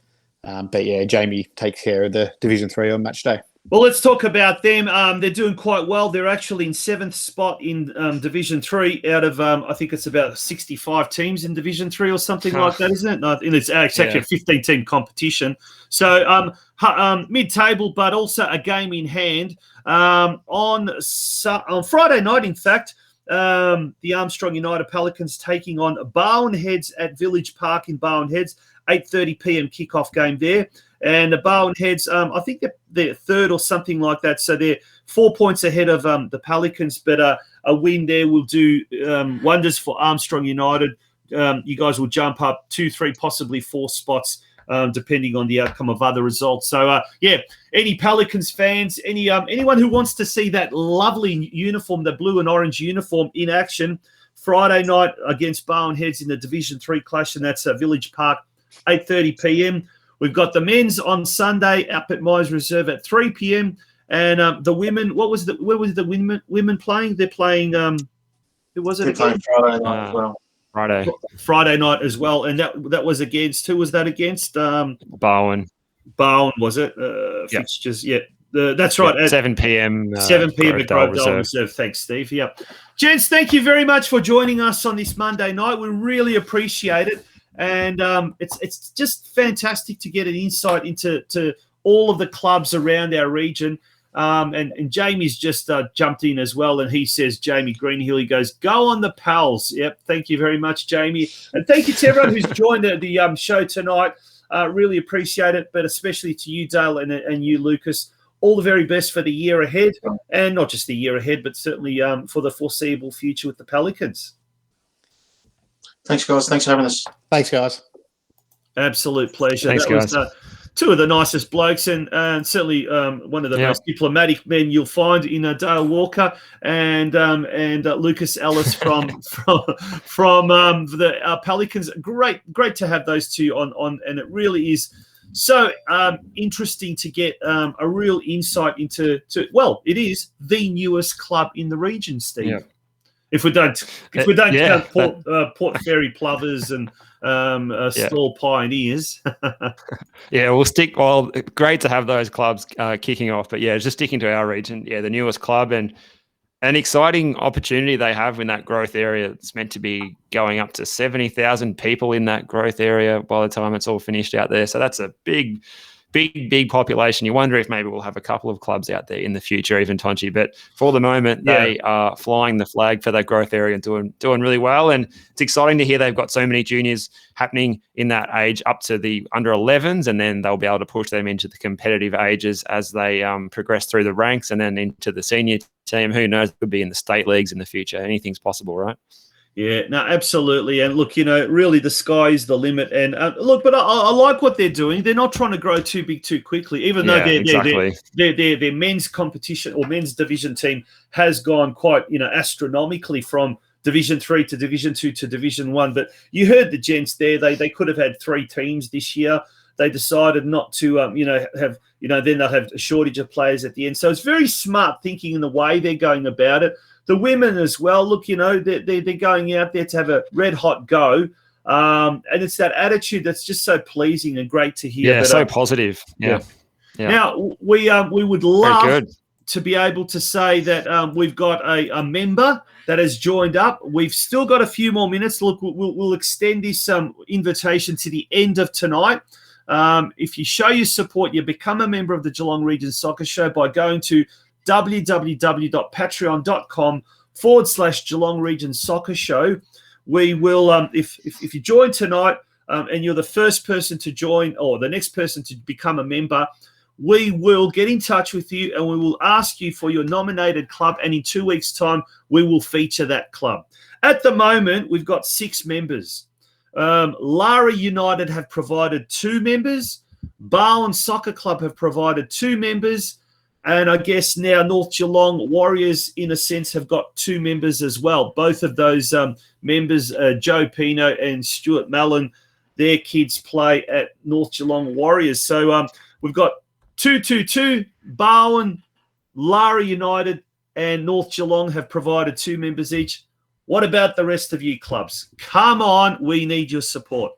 But yeah, Jamie takes care of the Division 3 on match day. Well, let's talk about them. They're doing quite well. They're actually in 7th spot in Division 3 out of, I think it's about 65 teams in Division 3 or something like that, isn't it? No, it's actually a 15-team competition. So mid-table, but also a game in hand. On Friday night, in fact, the Armstrong United Pelicans taking on Barwon Heads at Village Park in Barwon Heads, 8:30 p.m. kickoff game there. And the Barwon Heads, I think they're third or something like that. So they're 4 points ahead of the Pelicans, but a win there will do wonders for Armstrong United. You guys will jump up 2, 3, possibly 4 spots, depending on the outcome of other results. So, any Pelicans fans, anyone who wants to see that lovely uniform, the blue and orange uniform in action, Friday night against Barwon Heads in the Division 3 clash, and that's at Village Park, 8:30 p.m. We've got the men's on Sunday up at Myers Reserve at 3 p.m. And the women, where was the women playing? They're playing, who was it? They're playing Friday night as well. Friday night as well. And that was against, who was that against? Barwon. Barwon, was it? Fixtures, yeah. That's right. At 7 p.m. 7 p.m. at Grovedale Reserve. Thanks, Steve. Yeah. Gents, thank you very much for joining us on this Monday night. We really appreciate it. And it's just fantastic to get an insight into all of the clubs around our region. And Jamie's just jumped in as well, and he says, Jamie Greenhill, he goes, go on the pals. Yep, thank you very much, Jamie. And thank you to everyone who's joined the show tonight. Really appreciate it, but especially to you, Dale, and you, Lucas. All the very best for the year ahead, and not just the year ahead, but certainly for the foreseeable future with the Pelicans. Thanks, guys. Thanks for having us. Thanks, guys. Absolute pleasure. Thanks, guys. Was, two of the nicest blokes, and certainly one of the most diplomatic men you'll find in Dale Walker and Lucas Ellis from the Pelicans. Great to have those two on, and it really is so interesting to get a real insight into. It is the newest club in the region, Steve. Yeah. If we don't count Port Fairy Plovers and Stall Pioneers. We'll stick. Well, great to have those clubs kicking off, but just sticking to our region. Yeah, the newest club and an exciting opportunity they have in that growth area. It's meant to be going up to 70,000 people in that growth area by the time it's all finished out there. So that's a big population. You wonder if maybe we'll have a couple of clubs out there in the future, even Tonci. But for the moment, they are flying the flag for that growth area and doing really well. And it's exciting to hear they've got so many juniors happening in that age up to the under 11s, and then they'll be able to push them into the competitive ages as they progress through the ranks and then into the senior team. Who knows? Could be in the state leagues in the future. Anything's possible, right? Yeah, no, absolutely. And look, really the sky is the limit. And but I like what they're doing. They're not trying to grow too big too quickly, even though their men's competition or men's division team has gone quite, astronomically from Division 3 to Division 2 to Division 1. But you heard the gents there. They could have had 3 teams this year. They decided not to, then they'll have a shortage of players at the end. So it's very smart thinking in the way they're going about it. The women as well, look, they're going out there to have a red-hot go. And it's that attitude that's just so pleasing and great to hear. Yeah, so positive. Yeah. Now, we would love to be able to say that we've got a member that has joined up. We've still got a few more minutes. Look, we'll extend this invitation to the end of tonight. If you show your support, you become a member of the Geelong Region Soccer Show by going to www.patreon.com/Geelong Region Soccer Show. We will, if you join tonight and you're the first person to join or the next person to become a member, we will get in touch with you and we will ask you for your nominated club. And in 2 weeks' time, we will feature that club. At the moment, we've got 6 members. Lara United have provided 2 members. Barwon Soccer Club have provided 2 members. And I guess now North Geelong Warriors, in a sense, have got 2 members as well. Both of those members, Joe Pino and Stuart Mallon, their kids play at North Geelong Warriors. So we've got 222, Barwon, Lara United, and North Geelong have provided 2 members each. What about the rest of you clubs? Come on, we need your support.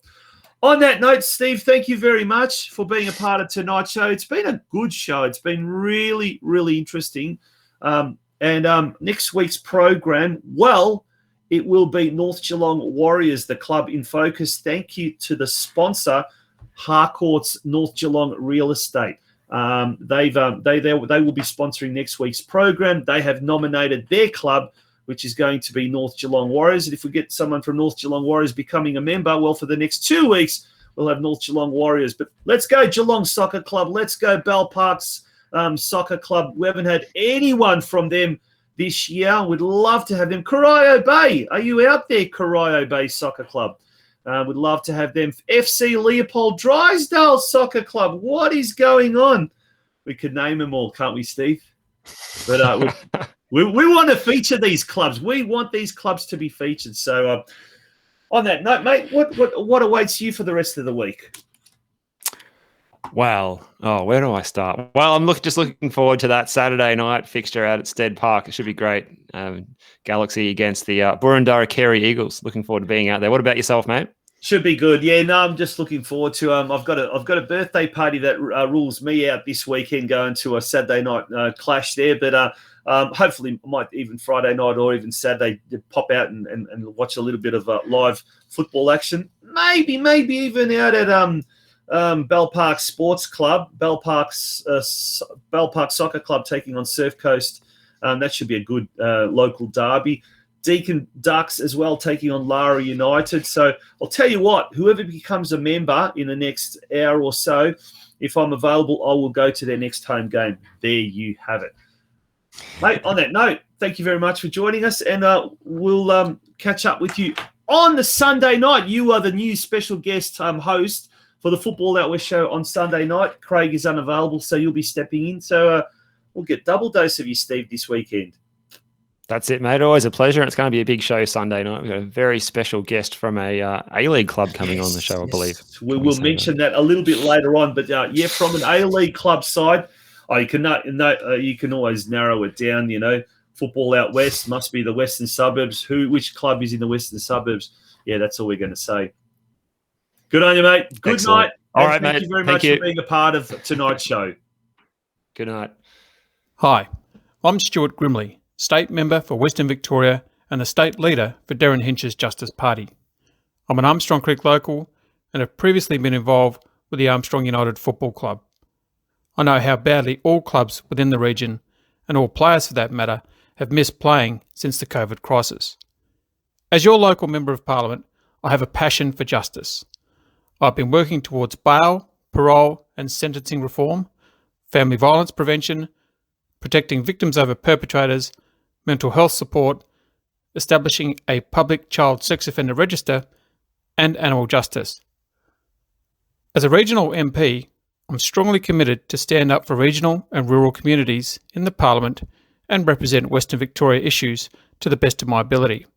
On that note, Steve, thank you very much for being a part of tonight's show. It's been a good show. It's been really, really interesting. And next week's program, it will be North Geelong Warriors, the club in focus. Thank you to the sponsor, Harcourt's North Geelong Real Estate. They will be sponsoring next week's program. They have nominated their club, which is going to be North Geelong Warriors. And if we get someone from North Geelong Warriors becoming a member, for the next 2 weeks, we'll have North Geelong Warriors. But let's go Geelong Soccer Club. Let's go Bell Parks Soccer Club. We haven't had anyone from them this year. We'd love to have them. Corio Bay. Are you out there, Corio Bay Soccer Club? We'd love to have them. FC Leopold Drysdale Soccer Club. What is going on? We could name them all, can't we, Steve? But We want to feature these clubs. We want these clubs to be featured. So on that note, mate, what awaits you for the rest of the week? Well, where do I start? Well, I'm just looking forward to that Saturday night fixture out at Stead Park. It should be great. Galaxy against the Burundara Carey Eagles. Looking forward to being out there. What about yourself, mate? Should be good. Yeah, no, I'm just looking forward to. I've got a birthday party that rules me out this weekend, going to a Saturday night clash there. But hopefully, might even Friday night or even Saturday pop out and watch a little bit of live football action. Maybe even out at Bell Park Sports Club, Bell Park Soccer Club taking on Surf Coast. That should be a good local derby. Deakin Ducks as well taking on Lara United. So I'll tell you what, whoever becomes a member in the next hour or so, if I'm available, I will go to their next home game. There you have it. Mate, on that note, thank you very much for joining us, and we'll catch up with you on the Sunday night. You are the new special guest host for the Football Out West show on Sunday night. Craig is unavailable, so you'll be stepping in. So we'll get double dose of you, Steve, this weekend. That's it, mate. Always a pleasure. And it's going to be a big show Sunday night. We've got a very special guest from a A-League club coming on the show, I believe. We will mention that a little bit later on. But, from an A-League club side, you can always narrow it down, Football Out West must be the Western Suburbs. Which club is in the Western Suburbs? Yeah, that's all we're going to say. Good on you, mate. Good Excellent. night. All right, thank mate. you very much for being a part of tonight's show. Good night. Hi, I'm Stuart Grimley, State Member for Western Victoria and the State Leader for Darren Hinch's Justice Party. I'm an Armstrong Creek local and have previously been involved with the Armstrong United Football Club. I know how badly all clubs within the region, and all players for that matter, have missed playing since the COVID crisis. As your local Member of Parliament, I have a passion for justice. I've been working towards bail, parole and sentencing reform, family violence prevention, protecting victims over perpetrators, mental health support, establishing a public child sex offender register, and animal justice. As a regional MP, I'm strongly committed to stand up for regional and rural communities in the Parliament and represent Western Victoria issues to the best of my ability.